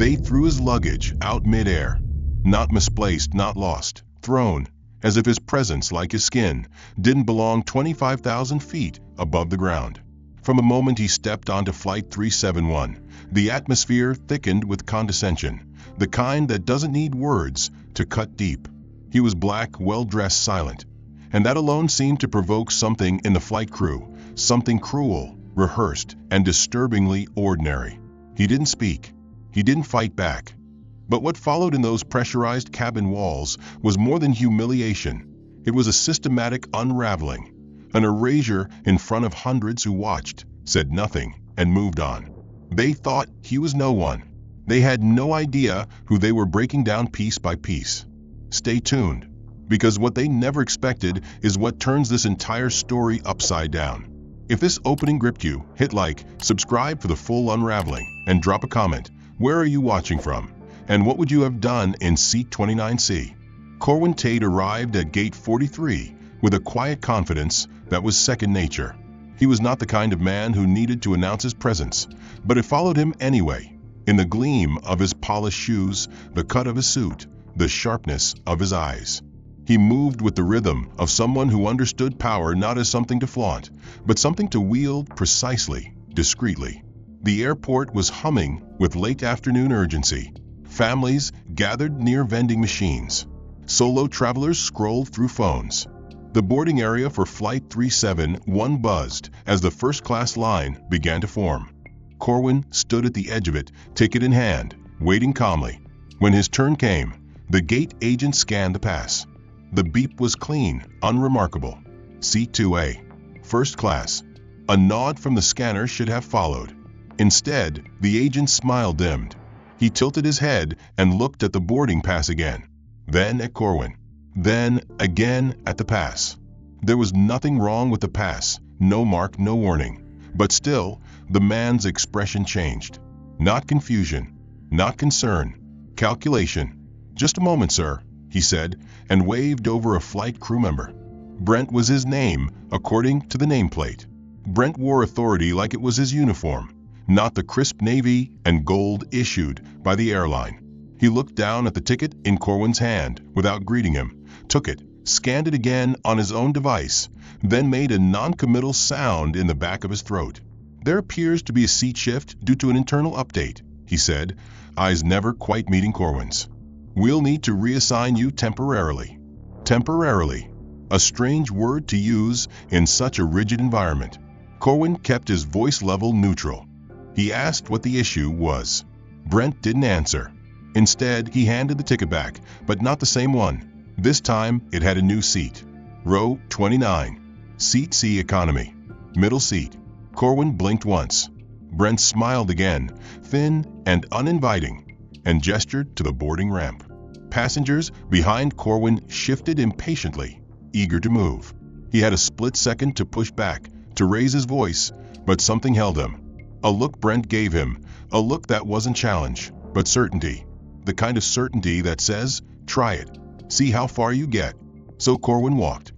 They threw his luggage out midair. Not misplaced, not lost, thrown, as if his presence, like his skin, didn't belong 25,000 feet above the ground. From the moment he stepped onto Flight 371, the atmosphere thickened with condescension, the kind that doesn't need words to cut deep. He was black, well-dressed, silent, and that alone seemed to provoke something in the flight crew, something cruel, rehearsed, and disturbingly ordinary. He didn't speak. He didn't fight back. But what followed in those pressurized cabin walls was more than humiliation. It was a systematic unraveling, an erasure in front of hundreds who watched, said nothing, and moved on. They thought he was no one. They had no idea who they were breaking down piece by piece. Stay tuned, because what they never expected is what turns this entire story upside down. If this opening gripped you, hit like, subscribe for the full unraveling, and drop a comment. Where are you watching from? And what would you have done in Seat 29C? Corwin Tate arrived at Gate 43 with a quiet confidence that was second nature. He was not the kind of man who needed to announce his presence, but it followed him anyway, in the gleam of his polished shoes, the cut of his suit, the sharpness of his eyes. He moved with the rhythm of someone who understood power not as something to flaunt, but something to wield precisely, discreetly. The airport was humming with late afternoon urgency. Families gathered near vending machines. Solo travelers scrolled through phones. The boarding area for Flight 371 buzzed as the first-class line began to form. Corwin stood at the edge of it, ticket in hand, waiting calmly. When his turn came, the gate agent scanned the pass. The beep was clean, unremarkable. Seat 2A, first class. A nod from the scanner should have followed. Instead, the agent's smile dimmed. He tilted his head and looked at the boarding pass again. Then at Corwin. Then again at the pass. There was nothing wrong with the pass, no mark, no warning. But still, the man's expression changed. Not confusion, not concern, calculation. "Just a moment, sir," he said, and waved over a flight crew member. Brent was his name, according to the nameplate. Brent wore authority like it was his uniform, not the crisp navy and gold issued by the airline. He looked down at the ticket in Corwin's hand without greeting him, took it, scanned it again on his own device, then made a non-committal sound in the back of his throat. "There appears to be a seat shift due to an internal update," he said, eyes never quite meeting Corwin's. "We'll need to reassign you temporarily." Temporarily. A strange word to use in such a rigid environment. Corwin kept his voice level neutral. He asked what the issue was. Brent didn't answer. Instead, he handed the ticket back, but not the same one. This time, it had a new seat. Row 29. Seat C economy. Middle seat. Corwin blinked once. Brent smiled again, thin and uninviting, and gestured to the boarding ramp. Passengers behind Corwin shifted impatiently, eager to move. He had a split second to push back, to raise his voice, but something held him. A look Brent gave him, a look that wasn't challenge, but certainty. The kind of certainty that says, try it, see how far you get. So Corwin walked.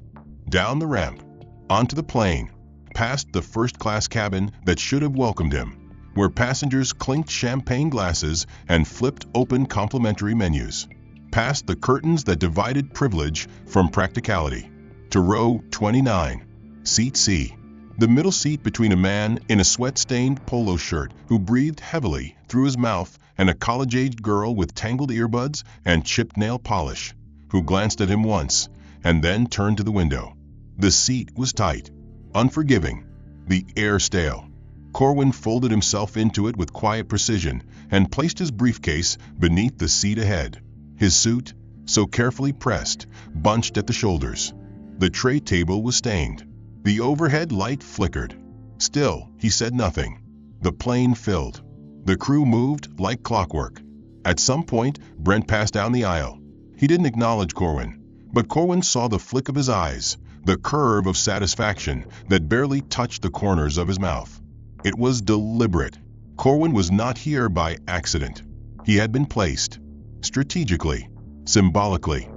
Down the ramp, onto the plane, past the first-class cabin that should have welcomed him, where passengers clinked champagne glasses and flipped open complimentary menus. Past the curtains that divided privilege from practicality, to row 29, seat C. The middle seat between a man in a sweat-stained polo shirt who breathed heavily through his mouth and a college-aged girl with tangled earbuds and chipped nail polish, who glanced at him once and then turned to the window. The seat was tight, unforgiving, the air stale. Corwin folded himself into it with quiet precision and placed his briefcase beneath the seat ahead. His suit, so carefully pressed, bunched at the shoulders. The tray table was stained. The overhead light flickered. Still, he said nothing. The plane filled. The crew moved like clockwork. At some point, Brent passed down the aisle. He didn't acknowledge Corwin, but Corwin saw the flick of his eyes, the curve of satisfaction that barely touched the corners of his mouth. It was deliberate. Corwin was not here by accident. He had been placed. Strategically, symbolically.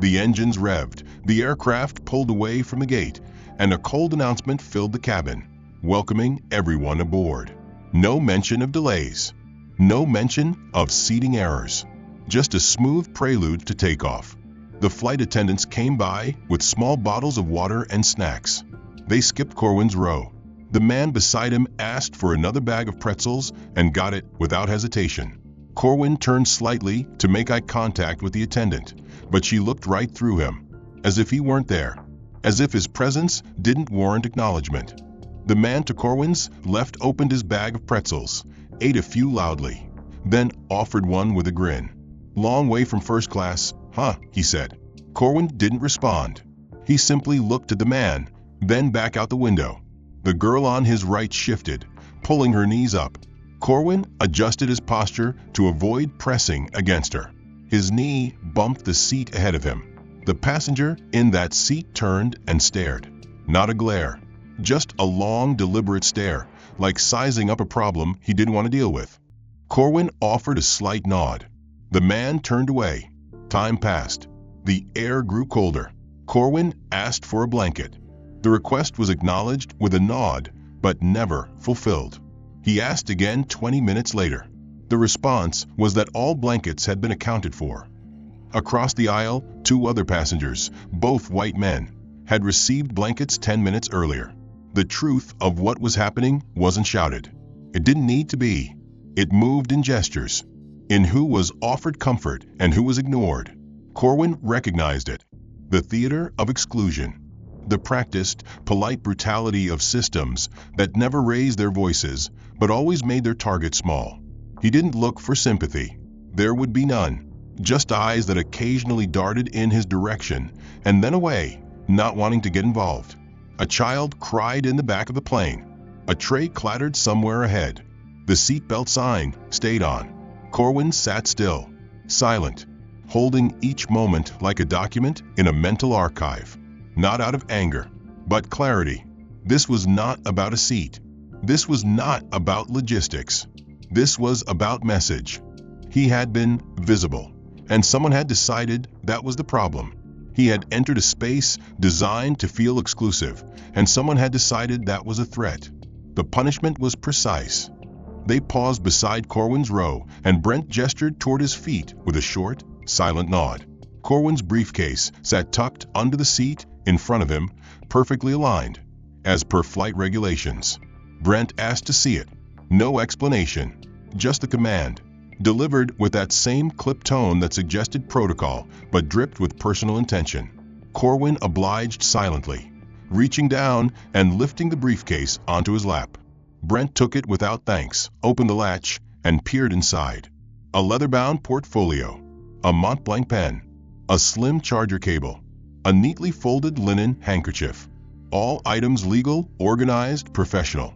The engines revved, the aircraft pulled away from the gate, and a cold announcement filled the cabin, welcoming everyone aboard. No mention of delays. No mention of seating errors. Just a smooth prelude to takeoff. The flight attendants came by with small bottles of water and snacks. They skipped Corwin's row. The man beside him asked for another bag of pretzels and got it without hesitation. Corwin turned slightly to make eye contact with the attendant, but she looked right through him, as if he weren't there, as if his presence didn't warrant acknowledgement. The man to Corwin's left opened his bag of pretzels, ate a few loudly, then offered one with a grin. "Long way from first class, huh?" he said. Corwin didn't respond. He simply looked at the man, then back out the window. The girl on his right shifted, pulling her knees up. Corwin adjusted his posture to avoid pressing against her. His knee bumped the seat ahead of him. The passenger in that seat turned and stared. Not a glare, just a long, deliberate stare, like sizing up a problem he didn't want to deal with. Corwin offered a slight nod. The man turned away. Time passed. The air grew colder. Corwin asked for a blanket. The request was acknowledged with a nod, but never fulfilled. He asked again 20 minutes later. The response was that all blankets had been accounted for. Across the aisle, 2 other passengers, both white men, had received blankets 10 minutes earlier. The truth of what was happening wasn't shouted. It didn't need to be. It moved in gestures, in who was offered comfort and who was ignored. Corwin recognized it. The theater of exclusion. The practiced, polite brutality of systems that never raised their voices, but always made their target small. He didn't look for sympathy. There would be none. Just eyes that occasionally darted in his direction and then away, not wanting to get involved. A child cried in the back of the plane. A tray clattered somewhere ahead. The seatbelt sign stayed on. Corwin sat still, silent, holding each moment like a document in a mental archive. Not out of anger, but clarity. This was not about a seat. This was not about logistics. This was about message. He had been visible, and someone had decided that was the problem. He had entered a space designed to feel exclusive, and someone had decided that was a threat. The punishment was precise. They paused beside Corwin's row, and Brent gestured toward his feet with a short, silent nod. Corwin's briefcase sat tucked under the seat in front of him, perfectly aligned, as per flight regulations. Brent asked to see it. No explanation, just a command, delivered with that same clipped tone that suggested protocol, but dripped with personal intention. Corwin obliged silently, reaching down and lifting the briefcase onto his lap. Brent took it without thanks, opened the latch, and peered inside. A leather-bound portfolio, a Mont-Blanc pen, a slim charger cable, a neatly folded linen handkerchief. All items legal, organized, professional.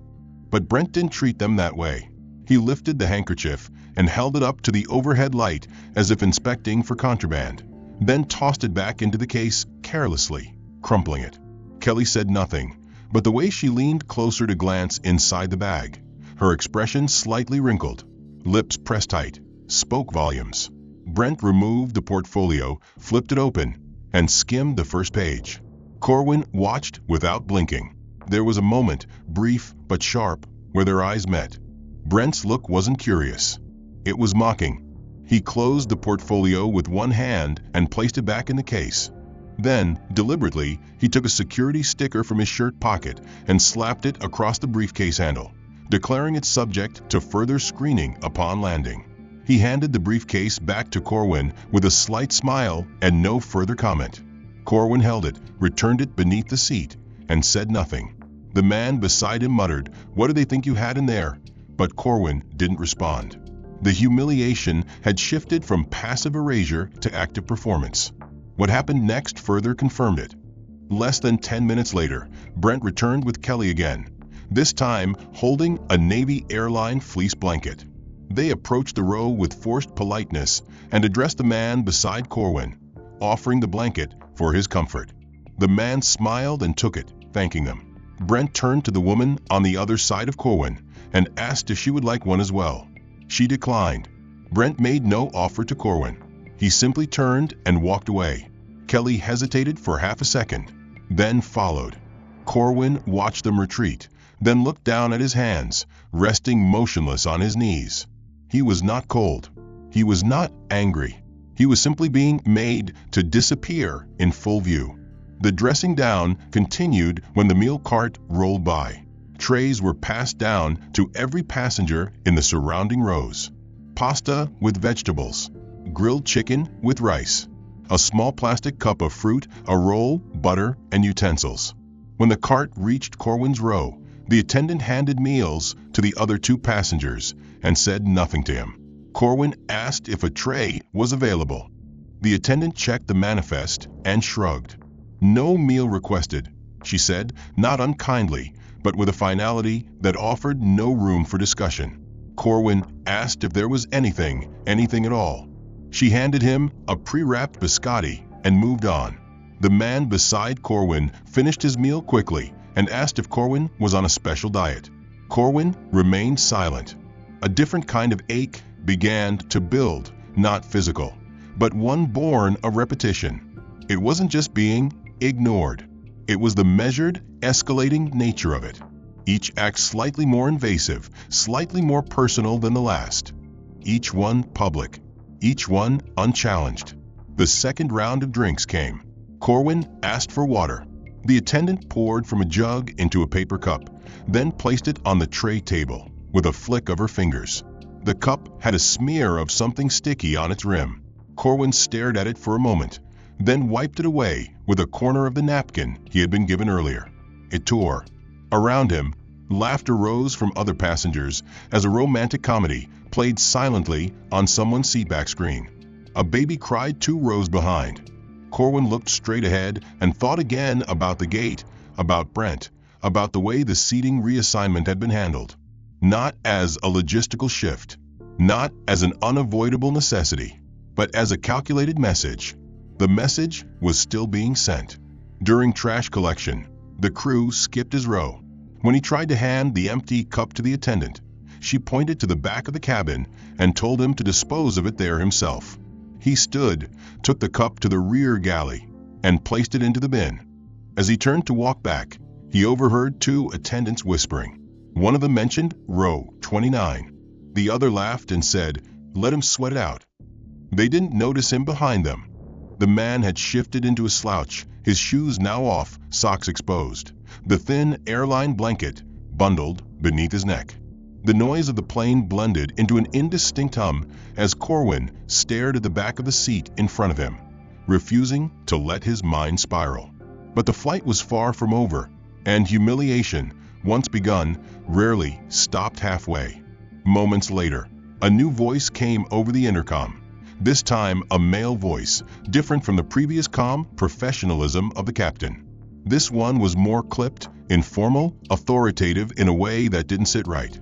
But Brent didn't treat them that way. He lifted the handkerchief and held it up to the overhead light as if inspecting for contraband, then tossed it back into the case carelessly, crumpling it. Kelly said nothing, but the way she leaned closer to glance inside the bag, her expression slightly wrinkled, lips pressed tight, spoke volumes. Brent removed the portfolio, flipped it open, and skimmed the first page. Corwin watched without blinking. There was a moment, brief but sharp, where their eyes met. Brent's look wasn't curious. It was mocking. He closed the portfolio with one hand and placed it back in the case. Then, deliberately, he took a security sticker from his shirt pocket and slapped it across the briefcase handle, declaring it subject to further screening upon landing. He handed the briefcase back to Corwin with a slight smile and no further comment. Corwin held it, returned it beneath the seat, and said nothing. The man beside him muttered, "What do they think you had in there?" But Corwin didn't respond. The humiliation had shifted from passive erasure to active performance. What happened next further confirmed it. Less than 10 minutes later, Brent returned with Kelly again, this time holding a Navy airline fleece blanket. They approached the row with forced politeness and addressed the man beside Corwin, offering the blanket for his comfort. The man smiled and took it, thanking them. Brent turned to the woman on the other side of Corwin and asked if she would like one as well. She declined. Brent made no offer to Corwin. He simply turned and walked away. Kelly hesitated for half a second, then followed. Corwin watched them retreat, then looked down at his hands, resting motionless on his knees. He was not cold. He was not angry. He was simply being made to disappear in full view. The dressing down continued when the meal cart rolled by. Trays were passed down to every passenger in the surrounding rows. Pasta with vegetables, grilled chicken with rice, a small plastic cup of fruit, a roll, butter, and utensils. When the cart reached Corwin's row, the attendant handed meals to the other two passengers and said nothing to him. Corwin asked if a tray was available. The attendant checked the manifest and shrugged. "No meal requested," she said, not unkindly, but with a finality that offered no room for discussion. Corwin asked if there was anything at all. She handed him a pre-wrapped biscotti and moved on. The man beside Corwin finished his meal quickly and asked if Corwin was on a special diet. Corwin remained silent. A different kind of ache began to build, not physical, but one born of repetition. It wasn't just being ignored. It was the measured, escalating nature of it. Each act slightly more invasive, slightly more personal than the last. Each one public. Each one unchallenged. The second round of drinks came. Corwin asked for water. The attendant poured from a jug into a paper cup, then placed it on the tray table with a flick of her fingers. The cup had a smear of something sticky on its rim. Corwin stared at it for a moment, then wiped it away with a corner of the napkin he had been given earlier. It tore. Around him, laughter rose from other passengers as a romantic comedy played silently on someone's seatback screen. A baby cried 2 rows behind. Corwin looked straight ahead and thought again about the gate, about Brent, about the way the seating reassignment had been handled. Not as a logistical shift, not as an unavoidable necessity, but as a calculated message. The message was still being sent. During trash collection, the crew skipped his row. When he tried to hand the empty cup to the attendant, she pointed to the back of the cabin and told him to dispose of it there himself. He stood, took the cup to the rear galley, and placed it into the bin. As he turned to walk back, he overheard 2 attendants whispering. One of them mentioned row 29. The other laughed and said, "Let him sweat it out." They didn't notice him behind them. The man had shifted into a slouch, his shoes now off, socks exposed, the thin airline blanket bundled beneath his neck. The noise of the plane blended into an indistinct hum as Corwin stared at the back of the seat in front of him, refusing to let his mind spiral. But the flight was far from over, and humiliation, once begun, rarely stopped halfway. Moments later, a new voice came over the intercom. This time a male voice, different from the previous calm professionalism of the captain. This one was more clipped, informal, authoritative in a way that didn't sit right.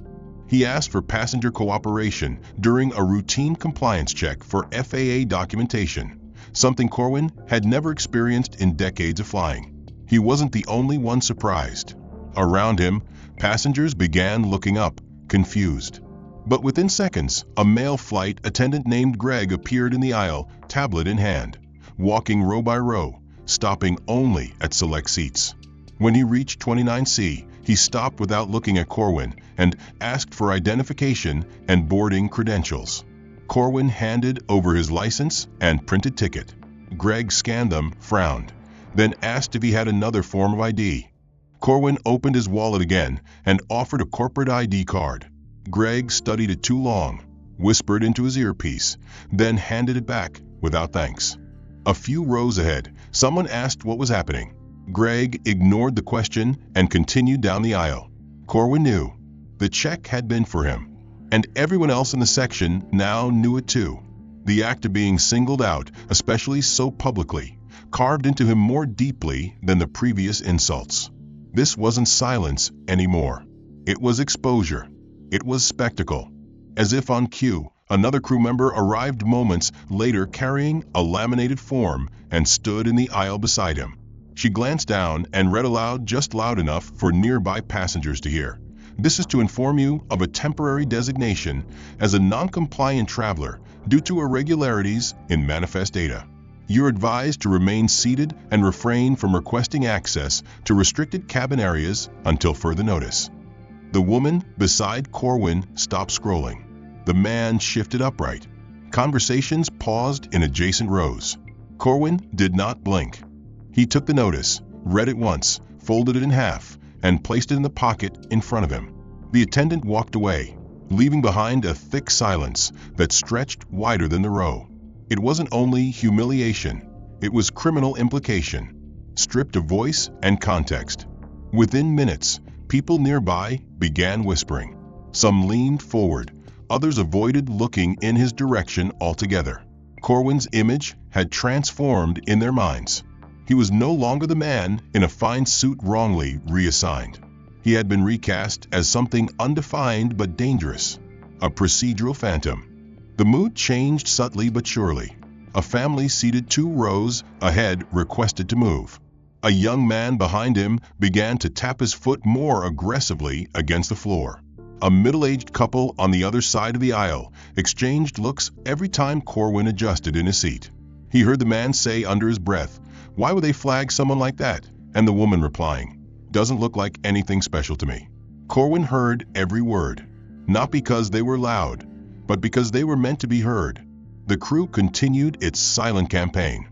He asked for passenger cooperation during a routine compliance check for FAA documentation, something Corwin had never experienced in decades of flying. He wasn't the only one surprised. Around him, passengers began looking up, confused. But within seconds, a male flight attendant named Greg appeared in the aisle, tablet in hand, walking row by row, stopping only at select seats. When he reached 29C, he stopped without looking at Corwin and asked for identification and boarding credentials. Corwin handed over his license and printed ticket. Greg scanned them, frowned, then asked if he had another form of ID. Corwin opened his wallet again and offered a corporate ID card. Greg studied it too long, whispered into his earpiece, then handed it back without thanks. A few rows ahead, someone asked what was happening. Greg ignored the question and continued down the aisle. Corwin knew. The check had been for him, and everyone else in the section now knew it too. The act of being singled out, especially so publicly, carved into him more deeply than the previous insults. This wasn't silence anymore. It was exposure. It was spectacle. As if on cue, another crew member arrived moments later carrying a laminated form and stood in the aisle beside him. She glanced down and read aloud just loud enough for nearby passengers to hear. "This is to inform you of a temporary designation as a non-compliant traveler due to irregularities in manifest data. You're advised to remain seated and refrain from requesting access to restricted cabin areas until further notice." The woman beside Corwin stopped scrolling. The man shifted upright. Conversations paused in adjacent rows. Corwin did not blink. He took the notice, read it once, folded it in half, and placed it in the pocket in front of him. The attendant walked away, leaving behind a thick silence that stretched wider than the row. It wasn't only humiliation, it was criminal implication, stripped of voice and context. Within minutes, people nearby began whispering. Some leaned forward, others avoided looking in his direction altogether. Corwin's image had transformed in their minds. He was no longer the man in a fine suit wrongly reassigned. He had been recast as something undefined but dangerous, a procedural phantom. The mood changed subtly but surely. A family seated 2 rows ahead requested to move. A young man behind him began to tap his foot more aggressively against the floor. A middle-aged couple on the other side of the aisle exchanged looks every time Corwin adjusted in his seat. He heard the man say under his breath, "Why would they flag someone like that?" And the woman replying, "Doesn't look like anything special to me." Corwin heard every word, not because they were loud, but because they were meant to be heard. The crew continued its silent campaign.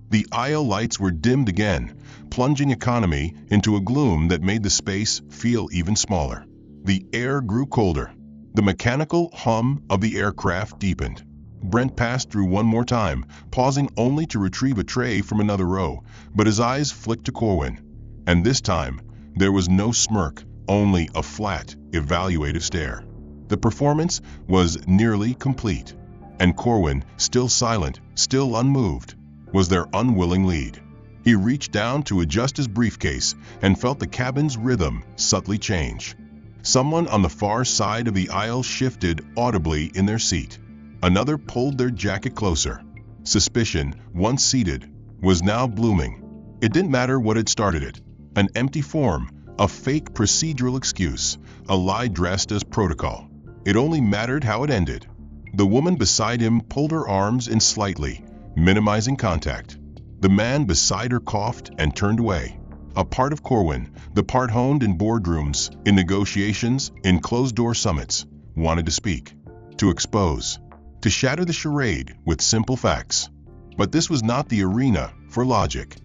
The aisle lights were dimmed again, plunging economy into a gloom that made the space feel even smaller. The air grew colder. The mechanical hum of the aircraft deepened. Brent passed through one more time, pausing only to retrieve a tray from another row, but his eyes flicked to Corwin. And this time, there was no smirk, only a flat, evaluative stare. The performance was nearly complete, and Corwin, still silent, still unmoved, was their unwilling lead. He reached down to adjust his briefcase and felt the cabin's rhythm subtly change. Someone on the far side of the aisle shifted audibly in their seat. Another pulled their jacket closer. Suspicion, once seated, was now blooming. It didn't matter what had started it. An empty form, a fake procedural excuse, a lie dressed as protocol. It only mattered how it ended. The woman beside him pulled her arms in slightly, minimizing contact. The man beside her coughed and turned away. A part of Corwin, the part honed in boardrooms, in negotiations, in closed-door summits, wanted to speak, to expose, to shatter the charade with simple facts. But this was not the arena for logic.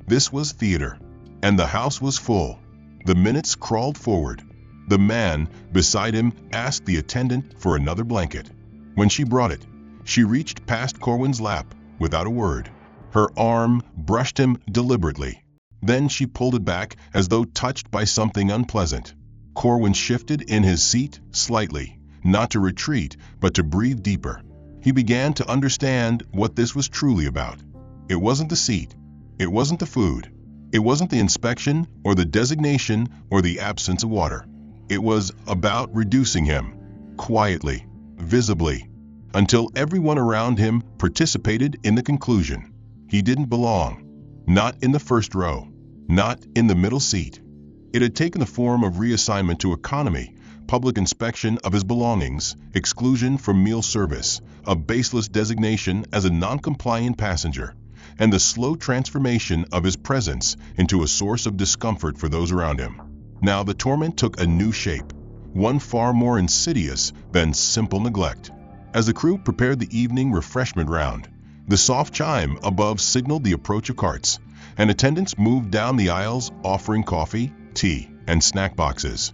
This was theater, and the house was full. The minutes crawled forward. The man beside him asked the attendant for another blanket. When she brought it, she reached past Corwin's lap without a word. Her arm brushed him deliberately. Then she pulled it back as though touched by something unpleasant. Corwin shifted in his seat slightly, not to retreat, but to breathe deeper. He began to understand what this was truly about. It wasn't the seat. It wasn't the food. It wasn't the inspection or the designation or the absence of water. It was about reducing him, quietly, visibly, until everyone around him participated in the conclusion. He didn't belong. Not in the first row, not in the middle seat. It had taken the form of reassignment to economy, public inspection of his belongings, exclusion from meal service, a baseless designation as a non-compliant passenger, and the slow transformation of his presence into a source of discomfort for those around him. Now the torment took a new shape, one far more insidious than simple neglect. As the crew prepared the evening refreshment round, the soft chime above signaled the approach of carts, and attendants moved down the aisles offering coffee, tea, and snack boxes.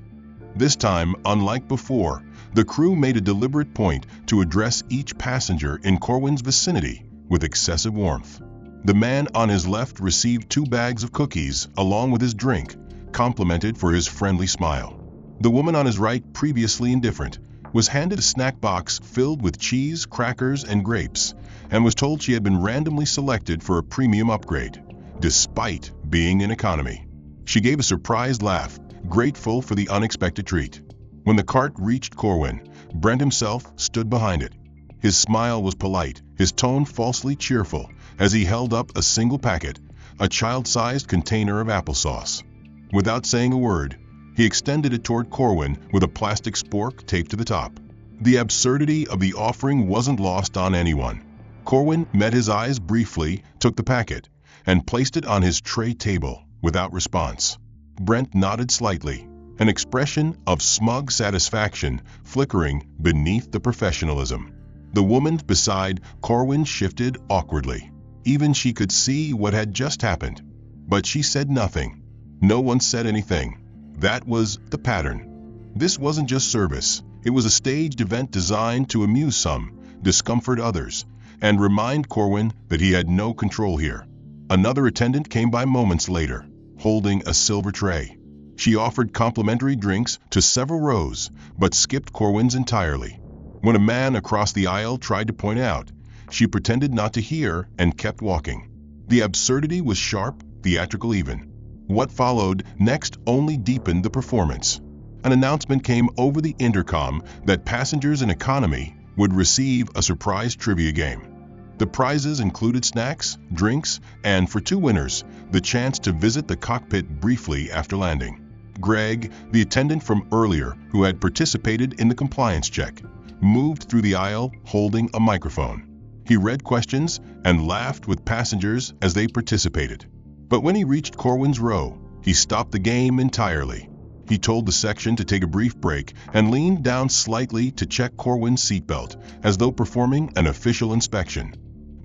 This time, unlike before, the crew made a deliberate point to address each passenger in Corwin's vicinity with excessive warmth. The man on his left received 2 bags of cookies along with his drink, complimented for his friendly smile. The woman on his right, previously indifferent, was handed a snack box filled with cheese, crackers, and grapes, and was told she had been randomly selected for a premium upgrade, despite being in economy. She gave a surprised laugh, grateful for the unexpected treat. When the cart reached Corwin, Brent himself stood behind it. His smile was polite, his tone falsely cheerful, as he held up a single packet, a child-sized container of applesauce. Without saying a word, he extended it toward Corwin with a plastic spork taped to the top. The absurdity of the offering wasn't lost on anyone. Corwin met his eyes briefly, took the packet, and placed it on his tray table without response. Brent nodded slightly, an expression of smug satisfaction flickering beneath the professionalism. The woman beside Corwin shifted awkwardly. Even she could see what had just happened. But she said nothing. No one said anything. That was the pattern. This wasn't just service. It was a staged event designed to amuse some, discomfort others, and remind Corwin that he had no control here. Another attendant came by moments later, holding a silver tray. She offered complimentary drinks to several rows, but skipped Corwin's entirely. When a man across the aisle tried to point out, she pretended not to hear and kept walking. The absurdity was sharp, theatrical even. What followed next only deepened the performance. An announcement came over the intercom that passengers in economy would receive a surprise trivia game. The prizes included snacks, drinks, and for 2 winners, the chance to visit the cockpit briefly after landing. Greg, the attendant from earlier who had participated in the compliance check, moved through the aisle holding a microphone. He read questions and laughed with passengers as they participated. But when he reached Corwin's row, he stopped the game entirely. He told the section to take a brief break and leaned down slightly to check Corwin's seatbelt, as though performing an official inspection.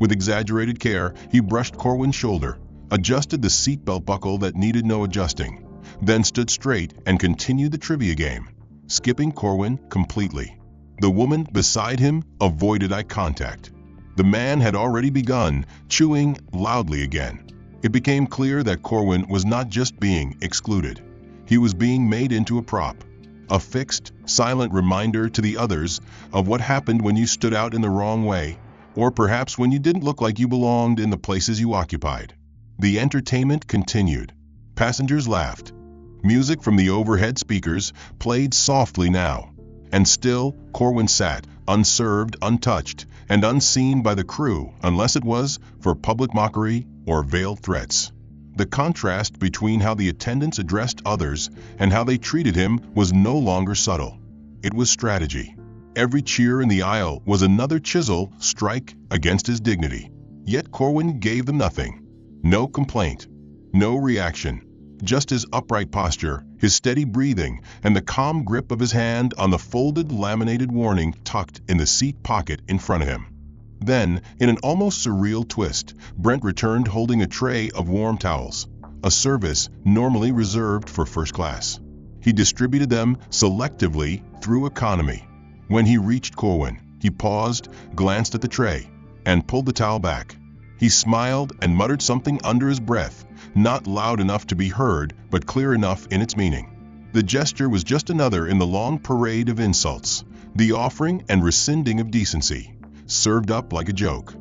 With exaggerated care, he brushed Corwin's shoulder, adjusted the seatbelt buckle that needed no adjusting, then stood straight and continued the trivia game, skipping Corwin completely. The woman beside him avoided eye contact. The man had already begun chewing loudly again. It became clear that Corwin was not just being excluded. He was being made into a prop, a fixed, silent reminder to the others of what happened when you stood out in the wrong way, or perhaps when you didn't look like you belonged in the places you occupied. The entertainment continued. Passengers laughed. Music from the overhead speakers played softly now. And still, Corwin sat, unserved, untouched, and unseen by the crew, unless it was for public mockery or veiled threats. The contrast between how the attendants addressed others and how they treated him was no longer subtle. It was strategy. Every cheer in the aisle was another chisel strike against his dignity. Yet Corwin gave them nothing. No complaint. No reaction. Just his upright posture, his steady breathing, and the calm grip of his hand on the folded laminated warning tucked in the seat pocket in front of him. Then, in an almost surreal twist, Brent returned holding a tray of warm towels, a service normally reserved for first class. He distributed them selectively through economy. When he reached Corwin, he paused, glanced at the tray, and pulled the towel back. He smiled and muttered something under his breath, not loud enough to be heard, but clear enough in its meaning. The gesture was just another in the long parade of insults, the offering and rescinding of decency, served up like a joke.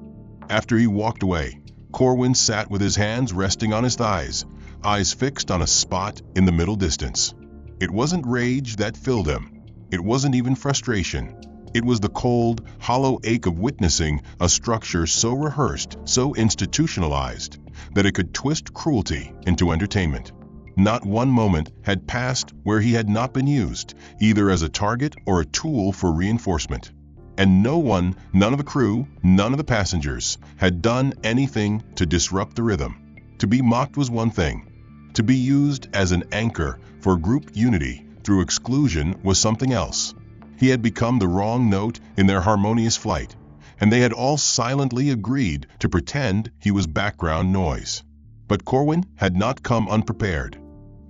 After he walked away, Corwin sat with his hands resting on his thighs, eyes fixed on a spot in the middle distance. It wasn't rage that filled him. It wasn't even frustration. It was the cold, hollow ache of witnessing a structure so rehearsed, so institutionalized, that it could twist cruelty into entertainment. Not one moment had passed where he had not been used, either as a target or a tool for reinforcement. And no one, none of the crew, none of the passengers, had done anything to disrupt the rhythm. To be mocked was one thing. To be used as an anchor for group unity through exclusion was something else. He had become the wrong note in their harmonious flight, and they had all silently agreed to pretend he was background noise. But Corwin had not come unprepared.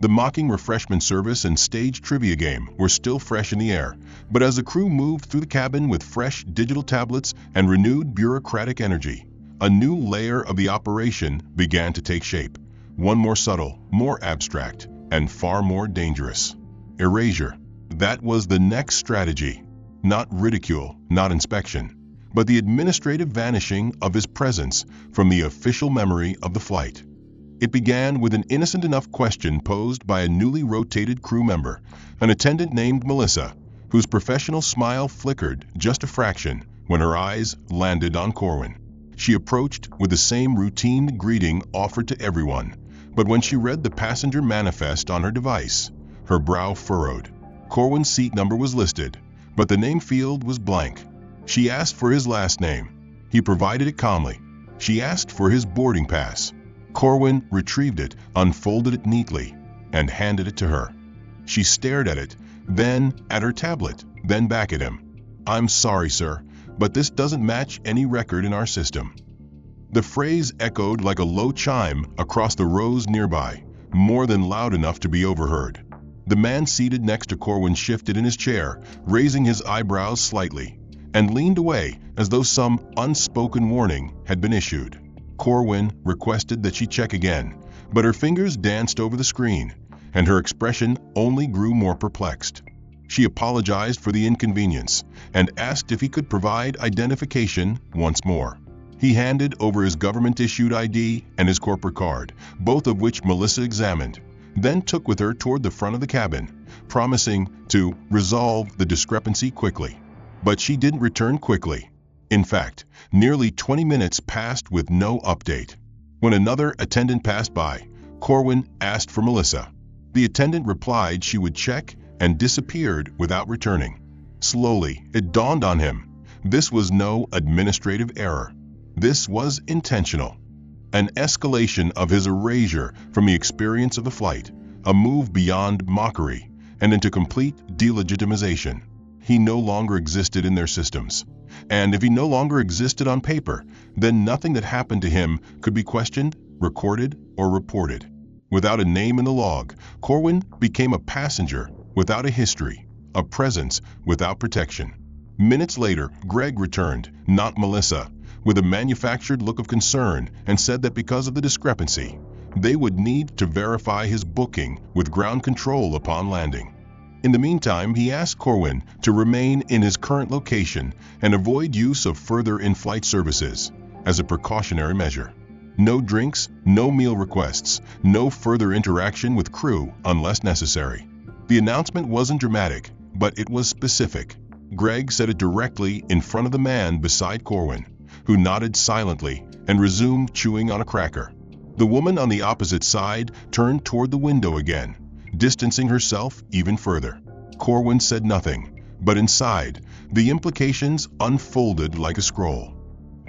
The mocking refreshment service and stage trivia game were still fresh in the air, but as the crew moved through the cabin with fresh digital tablets and renewed bureaucratic energy, a new layer of the operation began to take shape, one more subtle, more abstract, and far more dangerous. Erasure. That was the next strategy. Not ridicule, not inspection, but the administrative vanishing of his presence from the official memory of the flight. It began with an innocent enough question posed by a newly rotated crew member, an attendant named Melissa, whose professional smile flickered just a fraction when her eyes landed on Corwin. She approached with the same routine greeting offered to everyone, but when she read the passenger manifest on her device, her brow furrowed. Corwin's seat number was listed, but the name field was blank. She asked for his last name. He provided it calmly. She asked for his boarding pass. Corwin retrieved it, unfolded it neatly, and handed it to her. She stared at it, then at her tablet, then back at him. "I'm sorry, sir, but this doesn't match any record in our system." The phrase echoed like a low chime across the rows nearby, more than loud enough to be overheard. The man seated next to Corwin shifted in his chair, raising his eyebrows slightly, and leaned away as though some unspoken warning had been issued. Corwin requested that she check again, but her fingers danced over the screen, and her expression only grew more perplexed. She apologized for the inconvenience and asked if he could provide identification once more. He handed over his government-issued ID and his corporate card, both of which Melissa examined, then took with her toward the front of the cabin, promising to resolve the discrepancy quickly. But she didn't return quickly. In fact, nearly 20 minutes passed with no update. When another attendant passed by, Corwin asked for Melissa. The attendant replied she would check and disappeared without returning. Slowly, it dawned on him. This was no administrative error. This was intentional. An escalation of his erasure from the experience of the flight, a move beyond mockery and into complete delegitimization. He no longer existed in their systems. And if he no longer existed on paper, then nothing that happened to him could be questioned, recorded, or reported. Without a name in the log, Corwin became a passenger without a history, a presence without protection. Minutes later, Greg returned, not Melissa, with a manufactured look of concern and said that because of the discrepancy, they would need to verify his booking with ground control upon landing. In the meantime, he asked Corwin to remain in his current location and avoid use of further in-flight services as a precautionary measure. No drinks, no meal requests, no further interaction with crew unless necessary. The announcement wasn't dramatic, but it was specific. Greg said it directly in front of the man beside Corwin, who nodded silently and resumed chewing on a cracker. The woman on the opposite side turned toward the window again, distancing herself even further. Corwin said nothing, but inside, the implications unfolded like a scroll.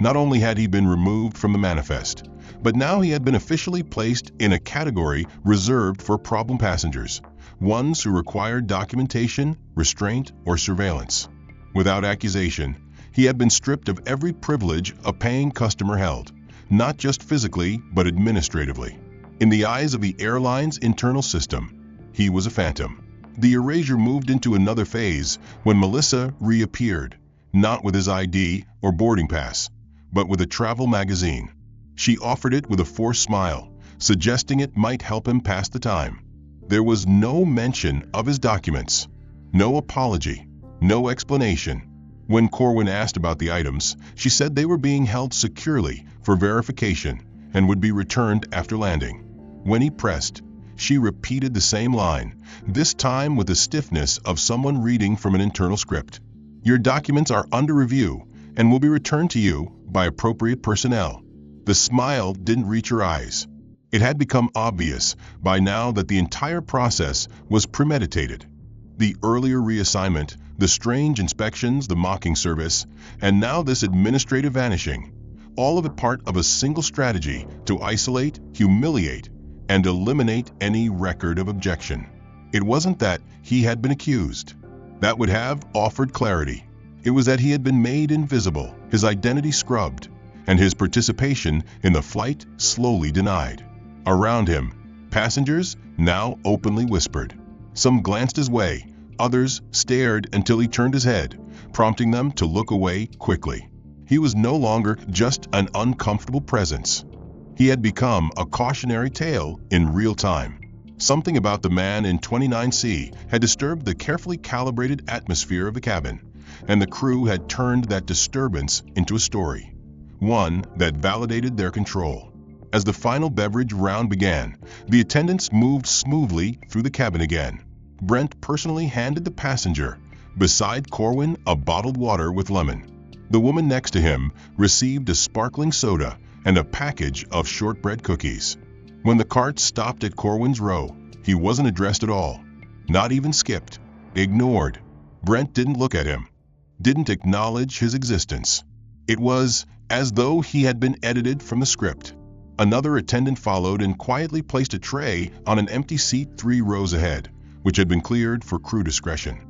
Not only had he been removed from the manifest, but now he had been officially placed in a category reserved for problem passengers, ones who required documentation, restraint, or surveillance. Without accusation, he had been stripped of every privilege a paying customer held, not just physically, but administratively. In the eyes of the airline's internal system, he was a phantom. The erasure moved into another phase when Melissa reappeared, not with his ID or boarding pass, but with a travel magazine. She offered it with a forced smile, suggesting it might help him pass the time. There was no mention of his documents, no apology, no explanation. When Corwin asked about the items, she said they were being held securely for verification and would be returned after landing. When he pressed, she repeated the same line, this time with the stiffness of someone reading from an internal script. "Your documents are under review and will be returned to you by appropriate personnel." The smile didn't reach her eyes. It had become obvious by now that the entire process was premeditated. The earlier reassignment, the strange inspections, the mocking service, and now this administrative vanishing, all of it part of a single strategy to isolate, humiliate, and eliminate any record of objection. It wasn't that he had been accused. That would have offered clarity. It was that he had been made invisible, his identity scrubbed, and his participation in the flight slowly denied. Around him, passengers now openly whispered. Some glanced his way, others stared until he turned his head, prompting them to look away quickly. He was no longer just an uncomfortable presence. He had become a cautionary tale in real time. Something about the man in 29C had disturbed the carefully calibrated atmosphere of the cabin, and the crew had turned that disturbance into a story, one that validated their control. As the final beverage round began, the attendants moved smoothly through the cabin again. Brent personally handed the passenger, beside Corwin, a bottled water with lemon. The woman next to him received a sparkling soda and a package of shortbread cookies. When the cart stopped at Corwin's row, he wasn't addressed at all, not even skipped, ignored. Brent didn't look at him, didn't acknowledge his existence. It was as though he had been edited from the script. Another attendant followed and quietly placed a tray on an empty seat 3 rows ahead, which had been cleared for crew discretion.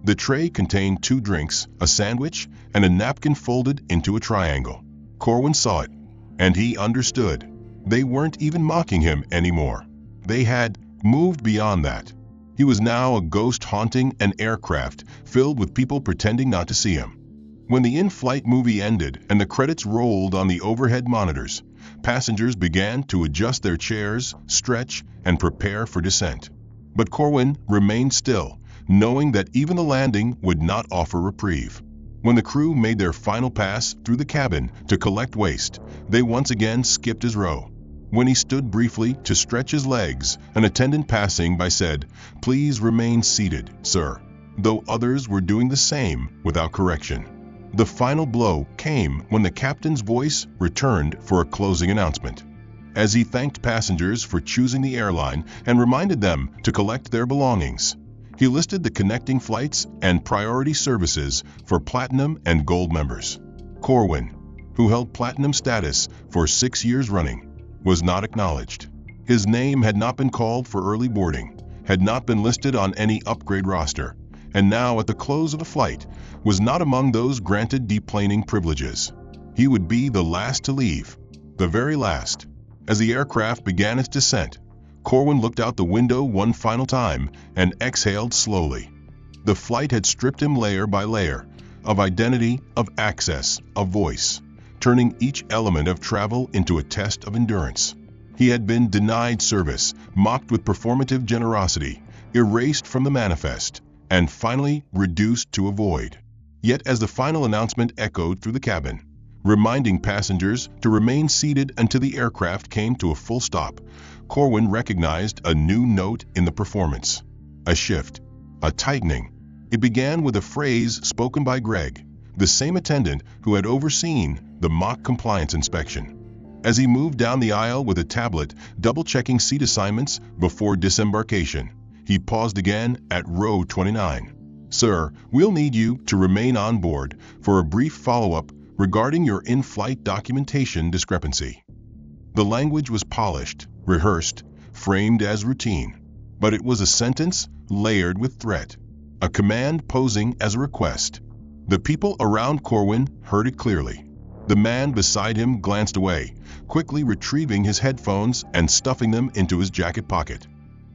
The tray contained 2 drinks, a sandwich, and a napkin folded into a triangle. Corwin saw it, and he understood. They weren't even mocking him anymore. They had moved beyond that. He was now a ghost haunting an aircraft filled with people pretending not to see him. When the in-flight movie ended and the credits rolled on the overhead monitors, passengers began to adjust their chairs, stretch, and prepare for descent. But Corwin remained still, knowing that even the landing would not offer reprieve. When the crew made their final pass through the cabin to collect waste, they once again skipped his row. When he stood briefly to stretch his legs, an attendant passing by said, "Please remain seated, sir," though others were doing the same without correction. The final blow came when the captain's voice returned for a closing announcement. As he thanked passengers for choosing the airline and reminded them to collect their belongings, he listed the connecting flights and priority services for Platinum and Gold members. Corwin, who held Platinum status for 6 years running, was not acknowledged. His name had not been called for early boarding, had not been listed on any upgrade roster, and now at the close of the flight was not among those granted deplaning privileges. He would be the last to leave, the very last. As the aircraft began its descent, Corwin looked out the window one final time and exhaled slowly. The flight had stripped him layer by layer of identity, of access, of voice, turning each element of travel into a test of endurance. He had been denied service, mocked with performative generosity, erased from the manifest, and finally reduced to a void. Yet as the final announcement echoed through the cabin, reminding passengers to remain seated until the aircraft came to a full stop, Corwin recognized a new note in the performance. A shift, a tightening. It began with a phrase spoken by Greg, the same attendant who had overseen the mock compliance inspection. As he moved down the aisle with a tablet, double-checking seat assignments before disembarkation, he paused again at row 29. "Sir, we'll need you to remain on board for a brief follow-up regarding your in-flight documentation discrepancy." The language was polished, rehearsed, framed as routine, but it was a sentence layered with threat, a command posing as a request. The people around Corwin heard it clearly. The man beside him glanced away, quickly retrieving his headphones and stuffing them into his jacket pocket.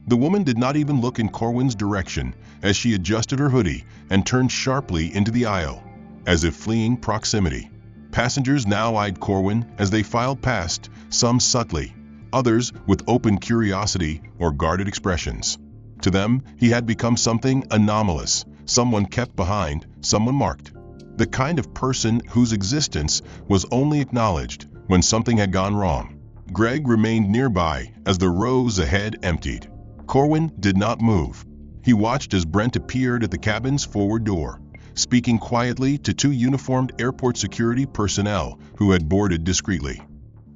The woman did not even look in Corwin's direction as she adjusted her hoodie and turned sharply into the aisle, as if fleeing proximity. Passengers now eyed Corwin as they filed past, some subtly, others with open curiosity or guarded expressions. To them, he had become something anomalous, someone kept behind, someone marked. The kind of person whose existence was only acknowledged when something had gone wrong. Greg remained nearby as the rows ahead emptied. Corwin did not move. He watched as Brent appeared at the cabin's forward door, speaking quietly to 2 uniformed airport security personnel who had boarded discreetly.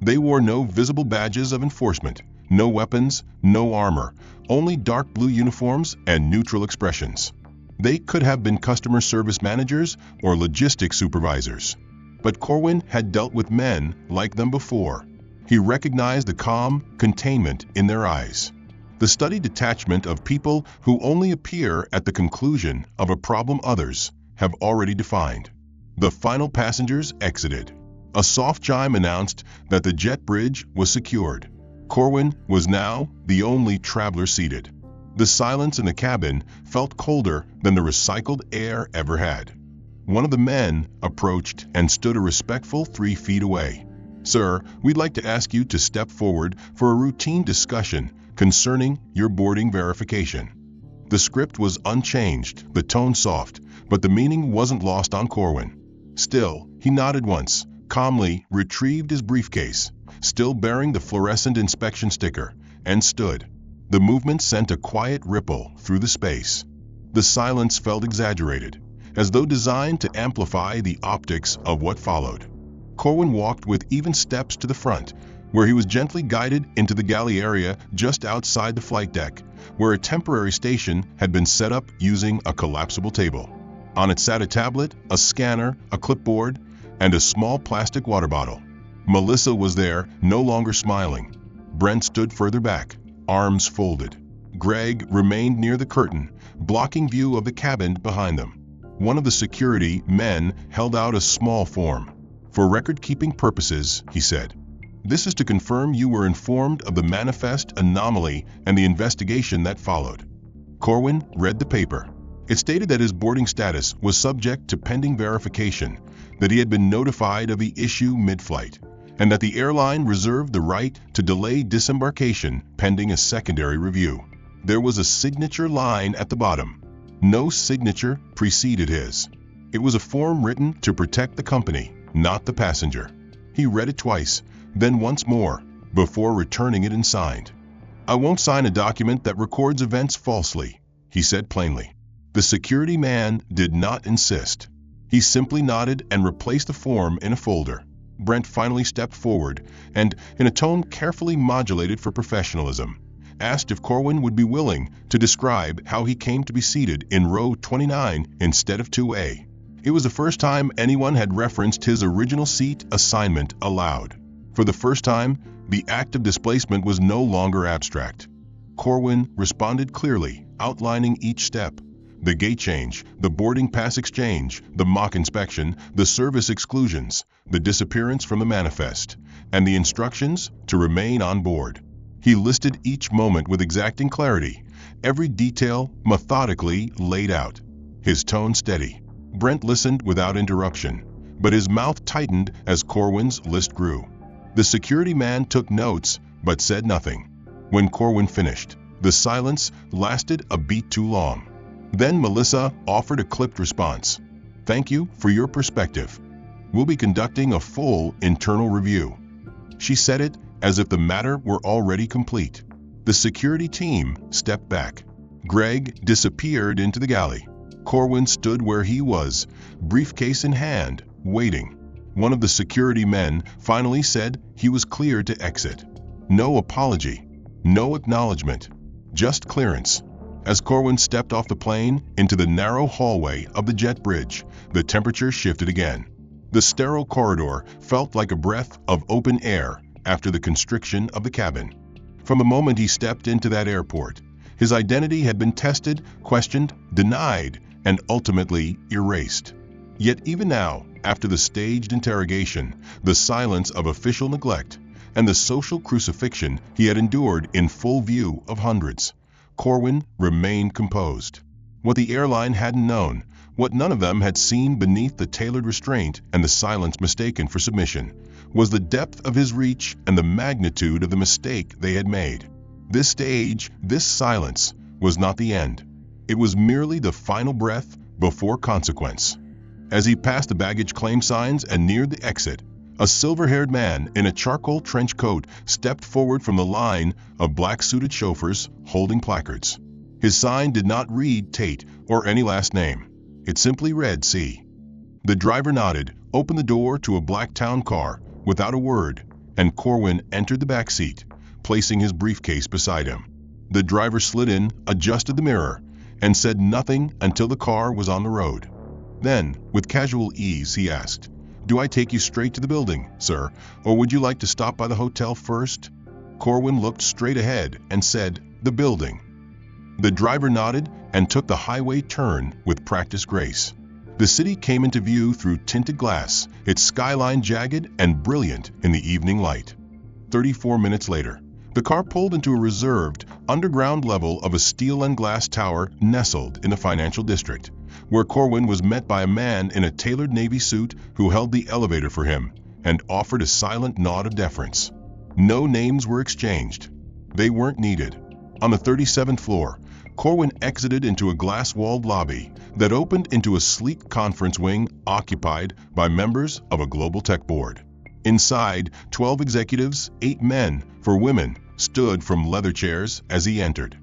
They wore no visible badges of enforcement, no weapons, no armor, only dark blue uniforms and neutral expressions. They could have been customer service managers or logistics supervisors. But Corwin had dealt with men like them before. He recognized the calm containment in their eyes, the studied detachment of people who only appear at the conclusion of a problem others have already defined. The final passengers exited. A soft chime announced that the jet bridge was secured. Corwin was now the only traveler seated. The silence in the cabin felt colder than the recycled air ever had. One of the men approached and stood a respectful 3 feet away. "Sir, we'd like to ask you to step forward for a routine discussion concerning your boarding verification." The script was unchanged, the tone soft, but the meaning wasn't lost on Corwin. Still, he nodded once, calmly retrieved his briefcase, still bearing the fluorescent inspection sticker, and stood. The movement sent a quiet ripple through the space. The silence felt exaggerated, as though designed to amplify the optics of what followed. Corwin walked with even steps to the front, where he was gently guided into the galley area just outside the flight deck, where a temporary station had been set up using a collapsible table. On it sat a tablet, a scanner, a clipboard, and a small plastic water bottle. Melissa was there, no longer smiling. Brent stood further back, arms folded. Greg remained near the curtain, blocking view of the cabin behind them. One of the security men held out a small form. "For record-keeping purposes," he said. "This is to confirm you were informed of the manifest anomaly and the investigation that followed." Corwin read the paper. It stated that his boarding status was subject to pending verification, that he had been notified of the issue mid-flight, and that the airline reserved the right to delay disembarkation pending a secondary review. There was a signature line at the bottom. No signature preceded his. It was a form written to protect the company, not the passenger. He read it twice, then once more, before returning it and signed. "I won't sign a document that records events falsely," he said plainly. The security man did not insist. He simply nodded and replaced the form in a folder. Brent finally stepped forward and, in a tone carefully modulated for professionalism, asked if Corwin would be willing to describe how he came to be seated in row 29 instead of 2A. It was the first time anyone had referenced his original seat assignment aloud. For the first time, the act of displacement was no longer abstract. Corwin responded clearly, outlining each step. The gate change, the boarding pass exchange, the mock inspection, the service exclusions, the disappearance from the manifest, and the instructions to remain on board. He listed each moment with exacting clarity, every detail methodically laid out. His tone steady. Brent listened without interruption, but his mouth tightened as Corwin's list grew. The security man took notes, but said nothing. When Corwin finished, the silence lasted a beat too long. Then Melissa offered a clipped response. "Thank you for your perspective. We'll be conducting a full internal review." She said it as if the matter were already complete. The security team stepped back. Greg disappeared into the galley. Corwin stood where he was, briefcase in hand, waiting. One of the security men finally said he was cleared to exit. No apology, no acknowledgement, just clearance. As Corwin stepped off the plane into the narrow hallway of the jet bridge, the temperature shifted again. The sterile corridor felt like a breath of open air after the constriction of the cabin. From the moment he stepped into that airport, his identity had been tested, questioned, denied, and ultimately erased. Yet even now, after the staged interrogation, the silence of official neglect, and the social crucifixion he had endured in full view of hundreds, Corwin remained composed. What the airline hadn't known, what none of them had seen beneath the tailored restraint and the silence mistaken for submission, was the depth of his reach and the magnitude of the mistake they had made. This stage, this silence, was not the end. It was merely the final breath before consequence. As he passed the baggage claim signs and neared the exit, a silver-haired man in a charcoal trench coat stepped forward from the line of black-suited chauffeurs holding placards. His sign did not read Tate or any last name. It simply read C. The driver nodded, opened the door to a black town car without a word, and Corwin entered the back seat, placing his briefcase beside him. The driver slid in, adjusted the mirror, and said nothing until the car was on the road. Then, with casual ease, he asked, "Do I take you straight to the building, sir, or would you like to stop by the hotel first?" Corwin looked straight ahead and said, "The building." The driver nodded and took the highway turn with practiced grace. The city came into view through tinted glass, its skyline jagged and brilliant in the evening light. 34 minutes later, the car pulled into a reserved, underground level of a steel and glass tower nestled in the financial district, where Corwin was met by a man in a tailored navy suit who held the elevator for him and offered a silent nod of deference. No names were exchanged. They weren't needed. On the 37th floor, Corwin exited into a glass-walled lobby that opened into a sleek conference wing occupied by members of a global tech board. Inside, 12 executives, 8 men, for women, stood from leather chairs as he entered.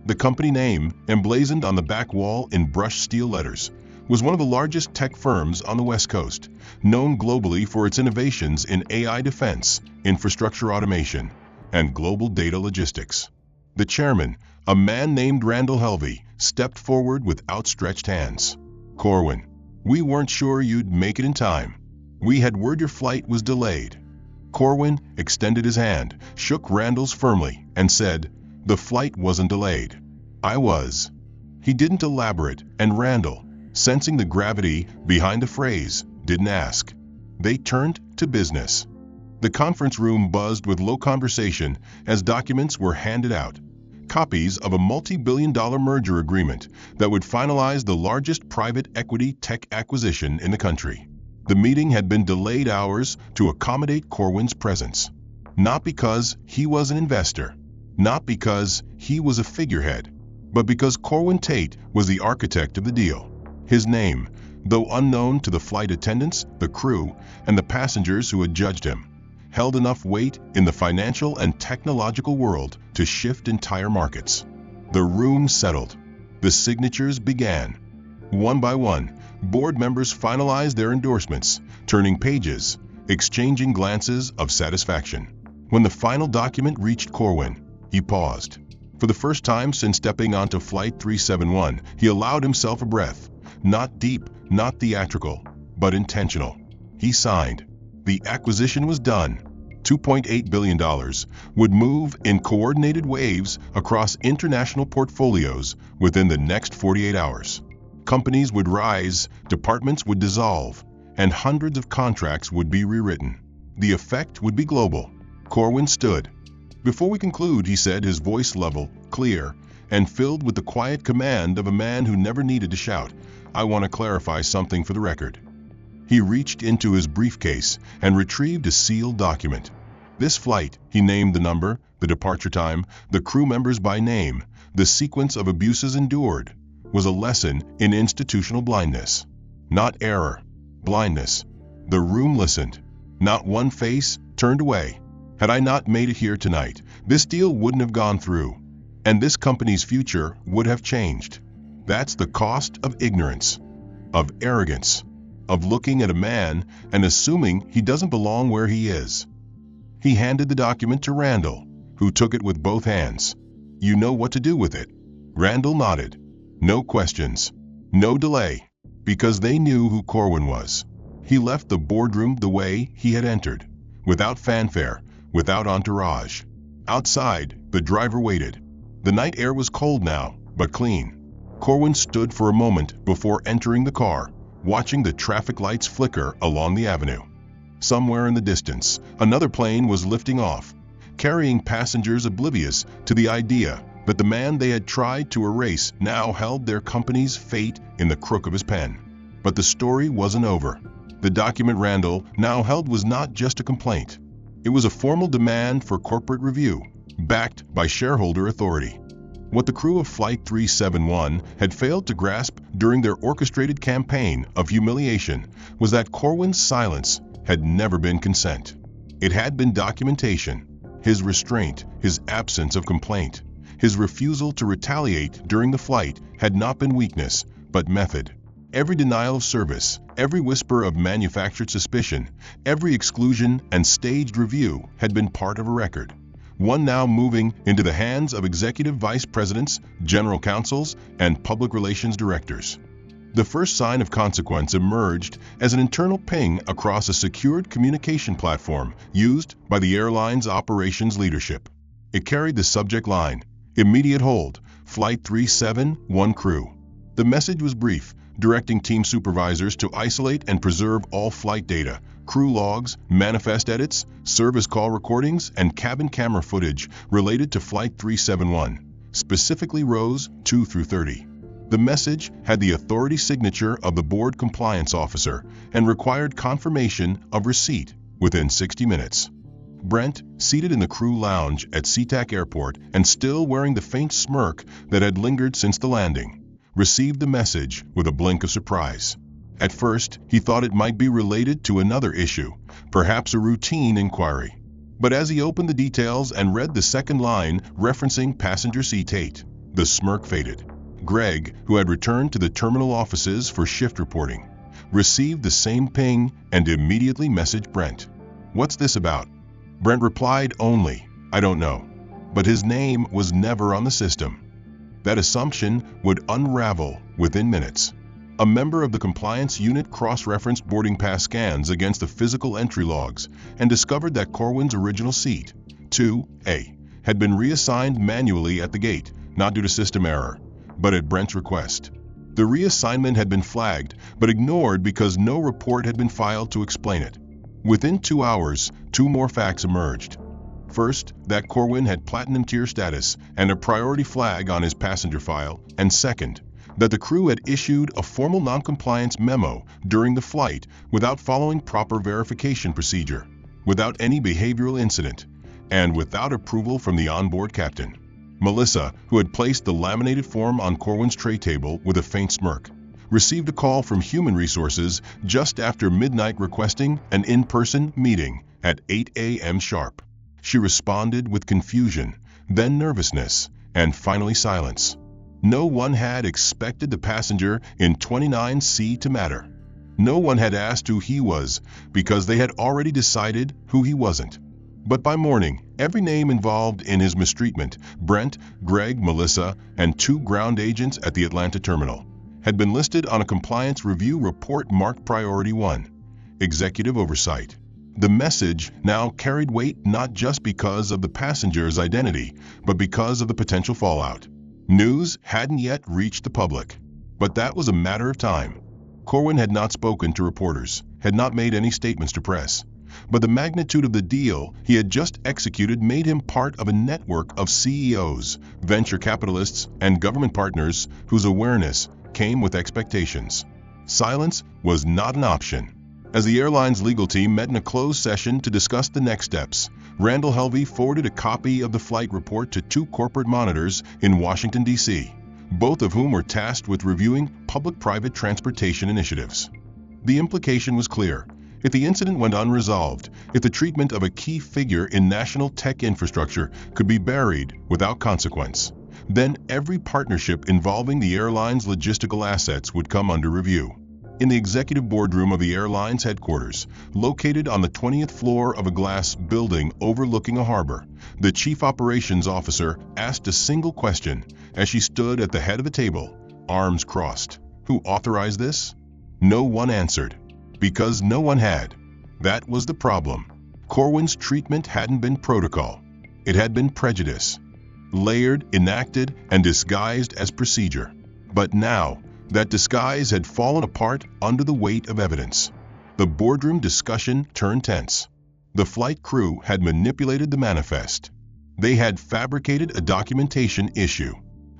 The company name, emblazoned on the back wall in brushed steel letters, was one of the largest tech firms on the West Coast, known globally for its innovations in AI defense, infrastructure automation, and global data logistics. The chairman, a man named Randall Helvey, stepped forward with outstretched hands. "Corwin, we weren't sure you'd make it in time. We had word your flight was delayed." Corwin extended his hand, shook Randall's firmly, and said, The flight wasn't delayed. I was. He didn't elaborate, and Randall, sensing the gravity behind the phrase, didn't ask. They turned to business. The conference room buzzed with low conversation as documents were handed out. Copies of a multi-billion-dollar merger agreement that would finalize the largest private equity tech acquisition in the country. The meeting had been delayed hours to accommodate Corwin's presence. Not because he was an investor, not because he was a figurehead, but because Corwin Tate was the architect of the deal. His name, though unknown to the flight attendants, the crew, and the passengers who had judged him, held enough weight in the financial and technological world to shift entire markets. The room settled. The signatures began. One by one, board members finalized their endorsements, turning pages, exchanging glances of satisfaction. When the final document reached Corwin, he paused. For the first time since stepping onto Flight 371, he allowed himself a breath. Not deep, not theatrical, but intentional. He signed. The acquisition was done. $2.8 billion would move in coordinated waves across international portfolios within the next 48 hours. Companies would rise, departments would dissolve, and hundreds of contracts would be rewritten. The effect would be global. Corwin stood. "Before we conclude," he said, his voice level, clear, and filled with the quiet command of a man who never needed to shout, "I want to clarify something for the record." He reached into his briefcase and retrieved a sealed document. This flight, he named the number, the departure time, the crew members by name, the sequence of abuses endured, was a lesson in institutional blindness. Not error, blindness. The room listened. Not one face turned away. Had I not made it here tonight, this deal wouldn't have gone through, and this company's future would have changed. That's the cost of ignorance, of arrogance, of looking at a man and assuming he doesn't belong where he is. He handed the document to Randall, who took it with both hands. "You know what to do with it." Randall nodded. No questions, no delay, because they knew who Corwin was. He left the boardroom the way he had entered, without fanfare, without entourage. Outside, the driver waited. The night air was cold now, but clean. Corwin stood for a moment before entering the car, watching the traffic lights flicker along the avenue. Somewhere in the distance, another plane was lifting off, carrying passengers oblivious to the idea that the man they had tried to erase now held their company's fate in the crook of his pen. But the story wasn't over. The document Randall now held was not just a complaint. It was a formal demand for corporate review, backed by shareholder authority. What the crew of Flight 371 had failed to grasp during their orchestrated campaign of humiliation was that Corwin's silence had never been consent. It had been documentation. His restraint, his absence of complaint, his refusal to retaliate during the flight had not been weakness, but method. Every denial of service, every whisper of manufactured suspicion, every exclusion and staged review had been part of a record. One now moving into the hands of executive vice presidents, general counsels, and public relations directors. The first sign of consequence emerged as an internal ping across a secured communication platform used by the airline's operations leadership. It carried the subject line, "Immediate hold, Flight 371 crew." The message was brief, directing team supervisors to isolate and preserve all flight data, crew logs, manifest edits, service call recordings, and cabin camera footage related to Flight 371, specifically rows 2 through 30. The message had the authority signature of the board compliance officer and required confirmation of receipt within 60 minutes. Brent, seated in the crew lounge at SeaTac Airport and still wearing the faint smirk that had lingered since the landing, received the message with a blink of surprise. At first, he thought it might be related to another issue, perhaps a routine inquiry. But as he opened the details and read the second line referencing passenger seat 8, the smirk faded. Greg, who had returned to the terminal offices for shift reporting, received the same ping and immediately messaged Brent. "What's this about?" Brent replied only, "I don't know." But his name was never on the system. That assumption would unravel within minutes. A member of the compliance unit cross-referenced boarding pass scans against the physical entry logs and discovered that Corwin's original seat, 2A, had been reassigned manually at the gate, not due to system error, but at Brent's request. The reassignment had been flagged, but ignored because no report had been filed to explain it. Within 2 hours, 2 more facts emerged. First, that Corwin had platinum tier status and a priority flag on his passenger file, and second, that the crew had issued a formal noncompliance memo during the flight without following proper verification procedure, without any behavioral incident, and without approval from the onboard captain. Melissa, who had placed the laminated form on Corwin's tray table with a faint smirk, received a call from Human Resources just after midnight requesting an in-person meeting at 8 a.m. sharp. She responded with confusion, then nervousness, and finally silence. No one had expected the passenger in 29C to matter. No one had asked who he was because they had already decided who he wasn't. But by morning, every name involved in his mistreatment, Brent, Greg, Melissa, and 2 ground agents at the Atlanta terminal, had been listed on a compliance review report marked Priority 1, Executive Oversight. The message now carried weight not just because of the passenger's identity, but because of the potential fallout. News hadn't yet reached the public, but that was a matter of time. Corwin had not spoken to reporters, had not made any statements to press, but the magnitude of the deal he had just executed made him part of a network of CEOs, venture capitalists, and government partners whose awareness came with expectations. Silence was not an option. As the airline's legal team met in a closed session to discuss the next steps, Randall Helvey forwarded a copy of the flight report to 2 corporate monitors in Washington, D.C., both of whom were tasked with reviewing public-private transportation initiatives. The implication was clear. If the incident went unresolved, if the treatment of a key figure in national tech infrastructure could be buried without consequence, then every partnership involving the airline's logistical assets would come under review. In the executive boardroom of the airline's headquarters, located on the 20th floor of a glass building overlooking a harbor, the chief operations officer asked a single question as she stood at the head of the table, arms crossed. Who authorized this? No one answered, because no one had. That was the problem. Corwin's treatment hadn't been protocol. It had been prejudice, layered, enacted, and disguised as procedure. But now, that disguise had fallen apart under the weight of evidence. The boardroom discussion turned tense. The flight crew had manipulated the manifest. They had fabricated a documentation issue.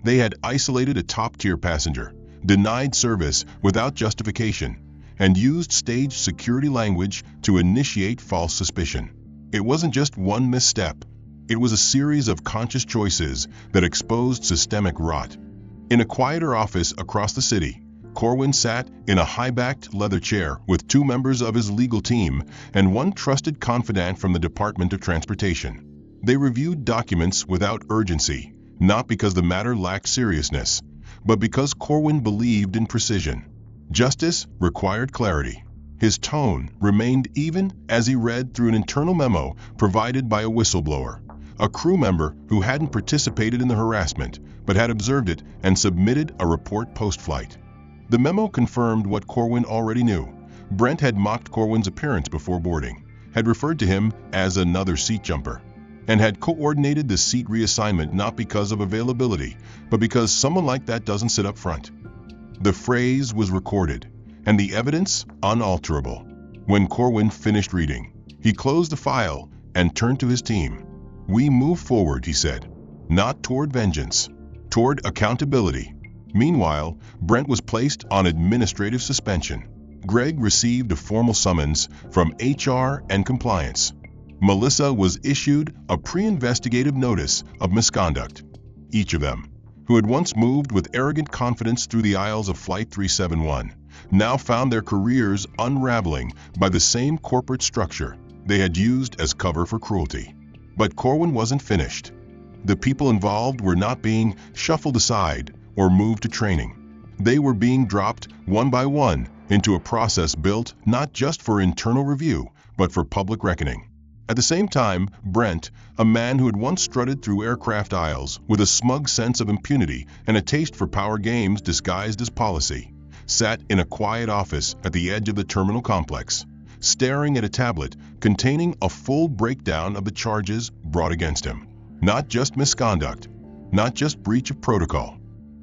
They had isolated a top-tier passenger, denied service without justification, and used staged security language to initiate false suspicion. It wasn't just one misstep. It was a series of conscious choices that exposed systemic rot. In a quieter office across the city, Corwin sat in a high-backed leather chair with 2 members of his legal team and 1 trusted confidant from the Department of Transportation. They reviewed documents without urgency, not because the matter lacked seriousness, but because Corwin believed in precision. Justice required clarity. His tone remained even as he read through an internal memo provided by a whistleblower, a crew member who hadn't participated in the harassment, but had observed it and submitted a report post-flight. The memo confirmed what Corwin already knew. Brent had mocked Corwin's appearance before boarding, had referred to him as another seat jumper, and had coordinated the seat reassignment not because of availability, but because someone like that doesn't sit up front. The phrase was recorded, and the evidence unalterable. When Corwin finished reading, he closed the file and turned to his team. "We move forward," he said, "not toward vengeance, toward accountability." Meanwhile, Brent was placed on administrative suspension. Greg received a formal summons from HR and compliance. Melissa was issued a pre-investigative notice of misconduct. Each of them, who had once moved with arrogant confidence through the aisles of Flight 371, now found their careers unraveling by the same corporate structure they had used as cover for cruelty. But Corwin wasn't finished. The people involved were not being shuffled aside or moved to training. They were being dropped one by one into a process built not just for internal review, but for public reckoning. At the same time, Brent, a man who had once strutted through aircraft aisles with a smug sense of impunity and a taste for power games disguised as policy, sat in a quiet office at the edge of the terminal complex, staring at a tablet containing a full breakdown of the charges brought against him. Not just misconduct, not just breach of protocol,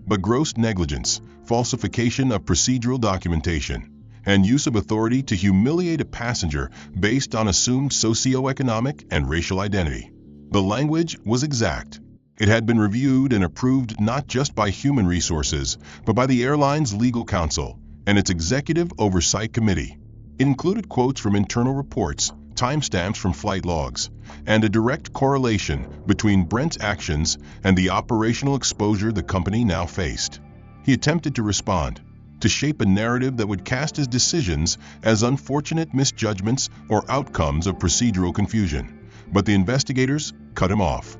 but gross negligence, falsification of procedural documentation, and use of authority to humiliate a passenger based on assumed socioeconomic and racial identity. The language was exact. It had been reviewed and approved not just by human resources, but by the airline's legal counsel and its executive oversight committee. It included quotes from internal reports, timestamps from flight logs, and a direct correlation between Brent's actions and the operational exposure the company now faced. He attempted to respond, to shape a narrative that would cast his decisions as unfortunate misjudgments or outcomes of procedural confusion. But the investigators cut him off.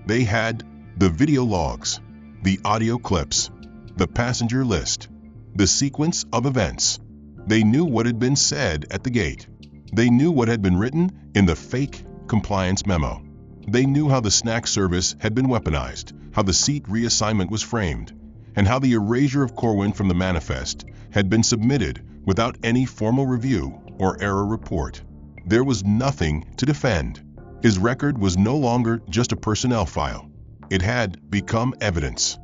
They had the video logs, the audio clips, the passenger list, the sequence of events. They knew what had been said at the gate. They knew what had been written in the fake compliance memo. They knew how the snack service had been weaponized, how the seat reassignment was framed, and how the erasure of Corwin from the manifest had been submitted without any formal review or error report. There was nothing to defend. His record was no longer just a personnel file. It had become evidence.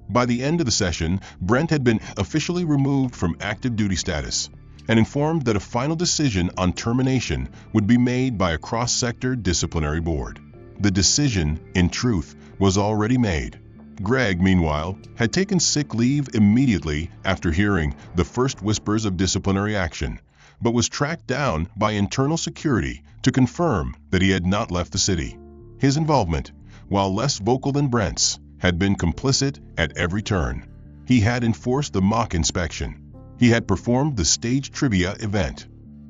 By the end of the session, Brent had been officially removed from active duty status and informed that a final decision on termination would be made by a cross-sector disciplinary board. The decision, in truth, was already made. Greg, meanwhile, had taken sick leave immediately after hearing the first whispers of disciplinary action, but was tracked down by internal security to confirm that he had not left the city. His involvement, while less vocal than Brent's, had been complicit at every turn. He had enforced the mock inspection. He had performed the stage trivia event.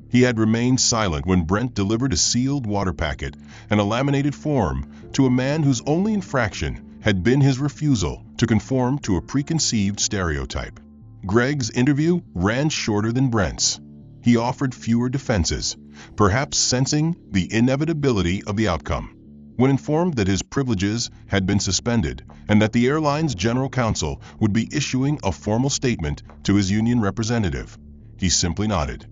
He had remained silent when Brent delivered a sealed water packet and a laminated form to a man whose only infraction had been his refusal to conform to a preconceived stereotype. Greg's interview ran shorter than Brent's. He offered fewer defenses, perhaps sensing the inevitability of the outcome. When informed that his privileges had been suspended and that the airline's general counsel would be issuing a formal statement to his union representative, he simply nodded.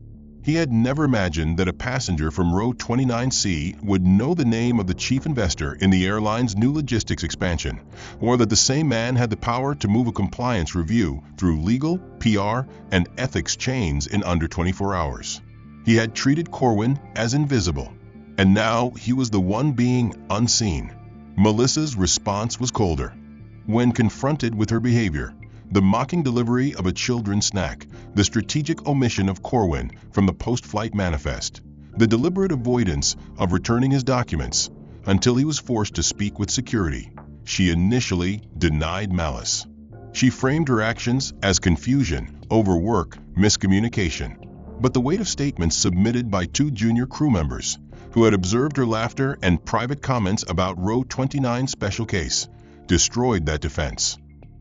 He had never imagined that a passenger from row 29C would know the name of the chief investor in the airline's new logistics expansion, or that the same man had the power to move a compliance review through legal, PR, and ethics chains in under 24 hours. He had treated Corwin as invisible, and now he was the one being unseen. Melissa's response was colder. When confronted with her behavior, the mocking delivery of a children's snack, the strategic omission of Corwin from the post-flight manifest, the deliberate avoidance of returning his documents until he was forced to speak with security, she initially denied malice. She framed her actions as confusion, overwork, miscommunication. But the weight of statements submitted by two junior crew members, who had observed her laughter and private comments about row 29 special case, destroyed that defense.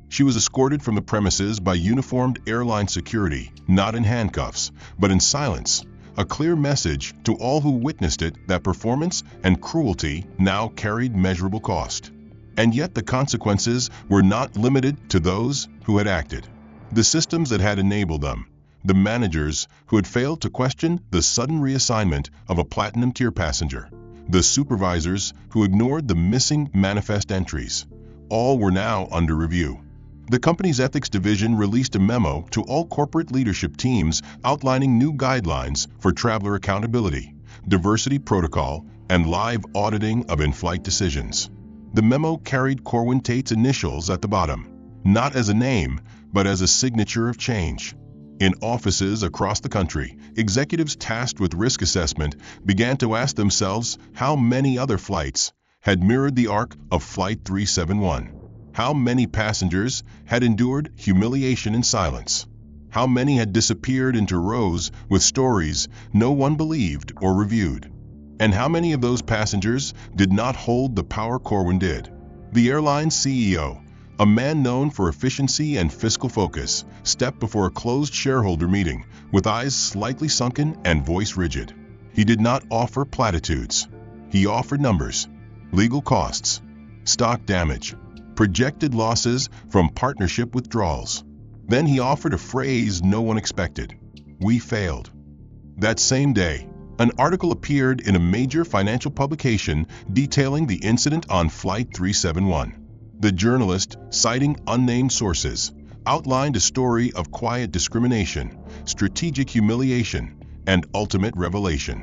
She was escorted from the premises by uniformed airline security, not in handcuffs, but in silence, a clear message to all who witnessed it that performance and cruelty now carried measurable cost. And yet the consequences were not limited to those who had acted. The systems that had enabled them, the managers who had failed to question the sudden reassignment of a platinum tier passenger, the supervisors who ignored the missing manifest entries, all were now under review. The company's ethics division released a memo to all corporate leadership teams outlining new guidelines for traveler accountability, diversity protocol, and live auditing of in-flight decisions. The memo carried Corwin Tate's initials at the bottom, not as a name, but as a signature of change. In offices across the country, executives tasked with risk assessment began to ask themselves how many other flights had mirrored the arc of Flight 371. How many passengers had endured humiliation in silence? How many had disappeared into rows with stories no one believed or reviewed? And how many of those passengers did not hold the power Corwin did? The airline's CEO, a man known for efficiency and fiscal focus, stepped before a closed shareholder meeting with eyes slightly sunken and voice rigid. He did not offer platitudes. He offered numbers, legal costs, stock damage, projected losses from partnership withdrawals. Then he offered a phrase no one expected: "We failed." That same day, An article appeared in a major financial publication detailing the incident on Flight 371. The journalist, citing unnamed sources, outlined a story of quiet discrimination, strategic humiliation, and ultimate revelation.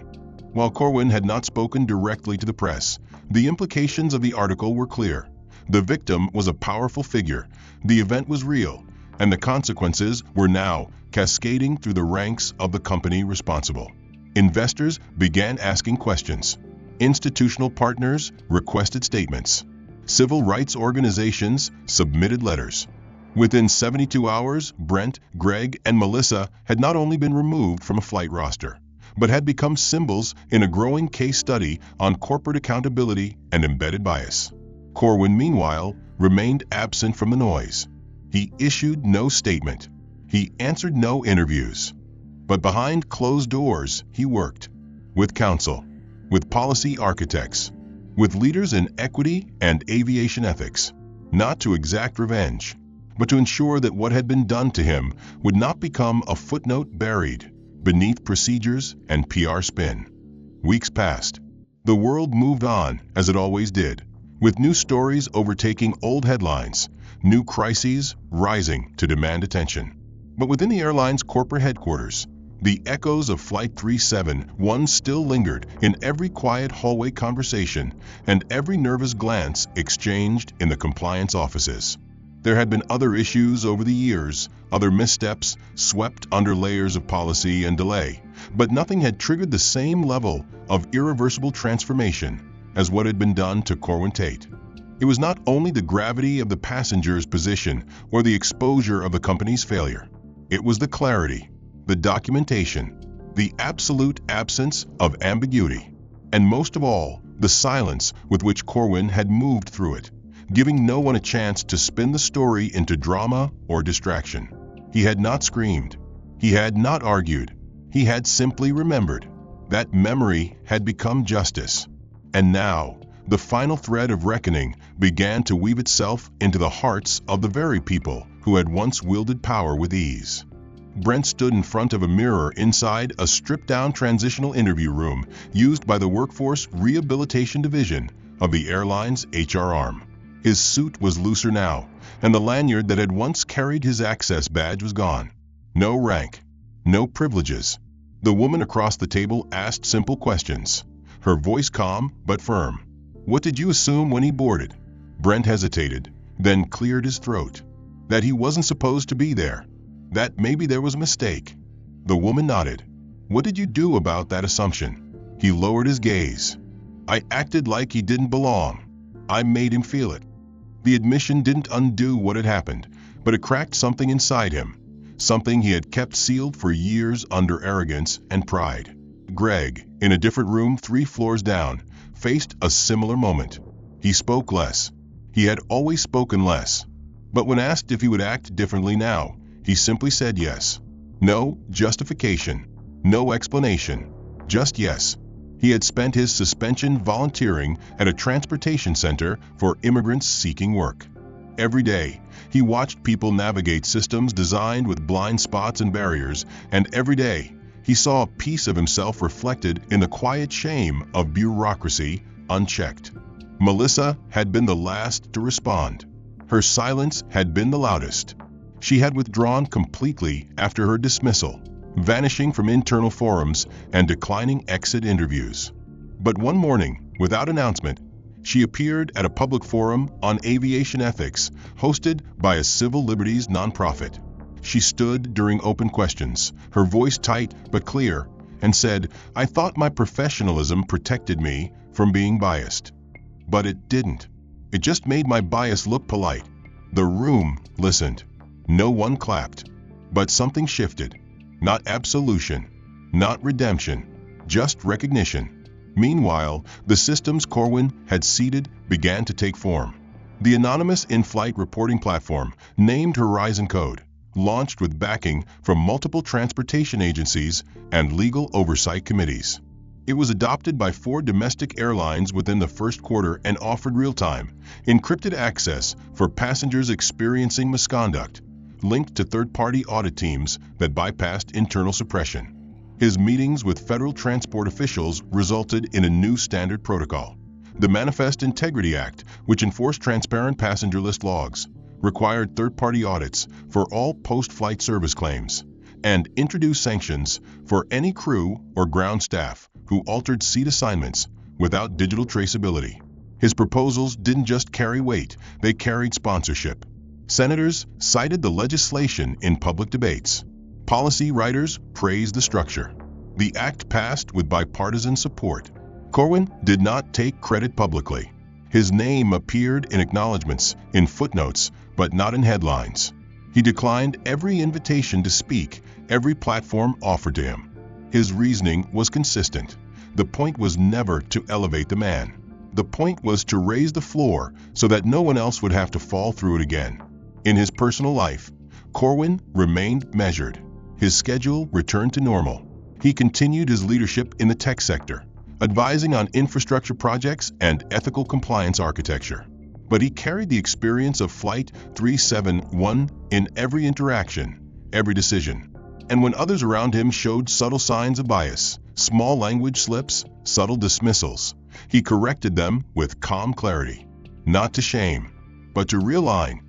While Corwin had not spoken directly to the press, the implications of the article were clear. The victim was a powerful figure, the event was real, and the consequences were now cascading through the ranks of the company responsible. Investors began asking questions. Institutional partners requested statements. Civil rights organizations submitted letters. Within 72 hours, Brent, Greg, and Melissa had not only been removed from a flight roster, but had become symbols in a growing case study on corporate accountability and embedded bias. Corwin, meanwhile, remained absent from the noise. He issued no statement. He answered no interviews. But behind closed doors, he worked. With counsel, with policy architects, with leaders in equity and aviation ethics, not to exact revenge, but to ensure that what had been done to him would not become a footnote buried beneath procedures and PR spin. Weeks passed. The world moved on, as it always did, with new stories overtaking old headlines, new crises rising to demand attention. But within the airline's corporate headquarters, the echoes of Flight 371 still lingered in every quiet hallway conversation and every nervous glance exchanged in the compliance offices. There had been other issues over the years, other missteps swept under layers of policy and delay, but nothing had triggered the same level of irreversible transformation as what had been done to Corwin Tate. It was not only the gravity of the passenger's position or the exposure of the company's failure. It was the clarity, the documentation, the absolute absence of ambiguity, and most of all, the silence with which Corwin had moved through it, giving no one a chance to spin the story into drama or distraction. He had not screamed. He had not argued. He had simply remembered. That memory had become justice. And now, the final thread of reckoning began to weave itself into the hearts of the very people who had once wielded power with ease. Brent stood in front of a mirror inside a stripped-down transitional interview room used by the Workforce Rehabilitation Division of the airline's HR arm. His suit was looser now, and the lanyard that had once carried his access badge was gone. No rank, no privileges. The woman across the table asked simple questions, her voice calm but firm. "What did you assume when he boarded?" Brent hesitated, then cleared his throat. That he wasn't supposed to be there. That maybe there was a mistake. The woman nodded. "What did you do about that assumption?" He lowered his gaze. "I acted like he didn't belong. I made him feel it." The admission didn't undo what had happened, but it cracked something inside him, something he had kept sealed for years under arrogance and pride. Greg, in a different room 3 floors down, faced a similar moment. He spoke less. He had always spoken less. But when asked if he would act differently now, he simply said yes. No justification, no explanation, just yes. He had spent his suspension volunteering at a transportation center for immigrants seeking work. Every day, he watched people navigate systems designed with blind spots and barriers, and every day, he saw a piece of himself reflected in the quiet shame of bureaucracy unchecked. Melissa had been the last to respond. Her silence had been the loudest. She had withdrawn completely after her dismissal, vanishing from internal forums and declining exit interviews. But one morning, without announcement, she appeared at a public forum on aviation ethics hosted by a civil liberties nonprofit. She stood during open questions, her voice tight but clear, and said, "I thought my professionalism protected me from being biased. But it didn't. It just made my bias look polite." The room listened. No one clapped. But something shifted. Not absolution, not redemption, just recognition. Meanwhile, the systems Corwin had seeded began to take form. The anonymous in-flight reporting platform, named Horizon Code, launched with backing from multiple transportation agencies and legal oversight committees. It was adopted by 4 domestic airlines within the first quarter and offered real-time, encrypted access for passengers experiencing misconduct, linked to third-party audit teams that bypassed internal suppression. His meetings with federal transport officials resulted in a new standard protocol. The Manifest Integrity Act, which enforced transparent passenger list logs, required third-party audits for all post-flight service claims, and introduced sanctions for any crew or ground staff who altered seat assignments without digital traceability. His proposals didn't just carry weight, they carried sponsorship. Senators cited the legislation in public debates. Policy writers praised the structure. The act passed with bipartisan support. Corwin did not take credit publicly. His name appeared in acknowledgments, in footnotes, but not in headlines. He declined every invitation to speak, every platform offered to him. His reasoning was consistent. The point was never to elevate the man. The point was to raise the floor so that no one else would have to fall through it again. In his personal life, Corwin remained measured. His schedule returned to normal. He continued his leadership in the tech sector, advising on infrastructure projects and ethical compliance architecture. But he carried the experience of Flight 371 in every interaction, every decision. And when others around him showed subtle signs of bias, small language slips, subtle dismissals, he corrected them with calm clarity. Not to shame, but to realign.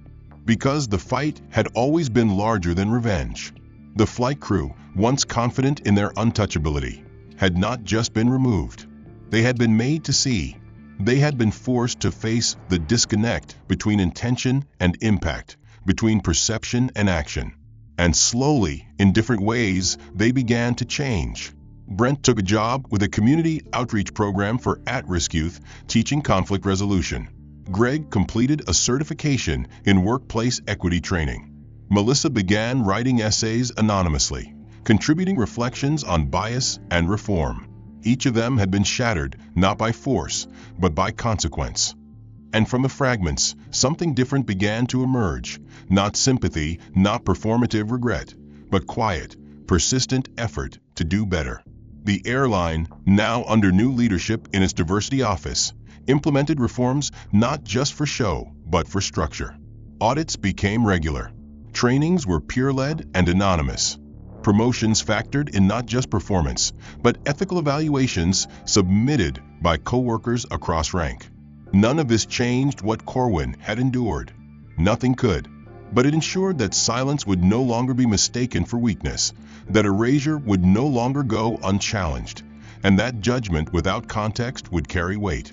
Because the fight had always been larger than revenge. The flight crew, once confident in their untouchability, had not just been removed. They had been made to see. They had been forced to face the disconnect between intention and impact, between perception and action. And slowly, in different ways, they began to change. Brent took a job with a community outreach program for at-risk youth, teaching conflict resolution. Greg completed a certification in workplace equity training. Melissa began writing essays anonymously, contributing reflections on bias and reform. Each of them had been shattered, not by force, but by consequence. And from the fragments, something different began to emerge. Not sympathy, not performative regret, but quiet, persistent effort to do better. The airline, now under new leadership in its diversity office, implemented reforms not just for show, but for structure. Audits became regular. Trainings were peer-led and anonymous. Promotions factored in not just performance, but ethical evaluations submitted by co-workers across rank. None of this changed what Corwin had endured. Nothing could. But it ensured that silence would no longer be mistaken for weakness, that erasure would no longer go unchallenged, and that judgment without context would carry weight.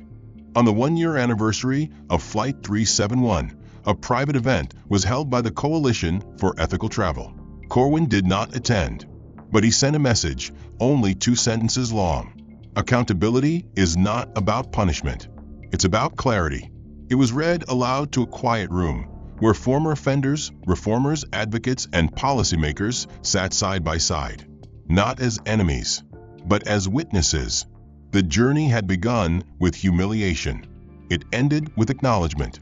On the one-year anniversary of Flight 371, a private event was held by the Coalition for Ethical Travel. Corwin did not attend, but he sent a message, only 2 sentences long. Accountability is not about punishment. It's about clarity. It was read aloud to a quiet room, where former offenders, reformers, advocates, and policymakers sat side by side, not as enemies, but as witnesses. The journey had begun with humiliation. It ended with acknowledgement.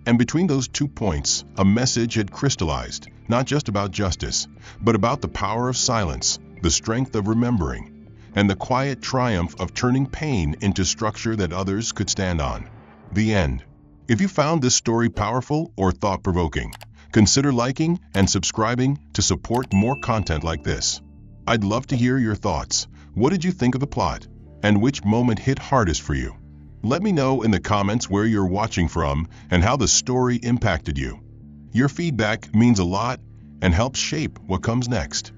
And between those 2 points, a message had crystallized, not just about justice, but about the power of silence, the strength of remembering, and the quiet triumph of turning pain into structure that others could stand on. The end. If you found this story powerful or thought-provoking, consider liking and subscribing to support more content like this. I'd love to hear your thoughts. What did you think of the plot? And which moment hit hardest for you? Let me know in the comments where you're watching from and how the story impacted you. Your feedback means a lot and helps shape what comes next.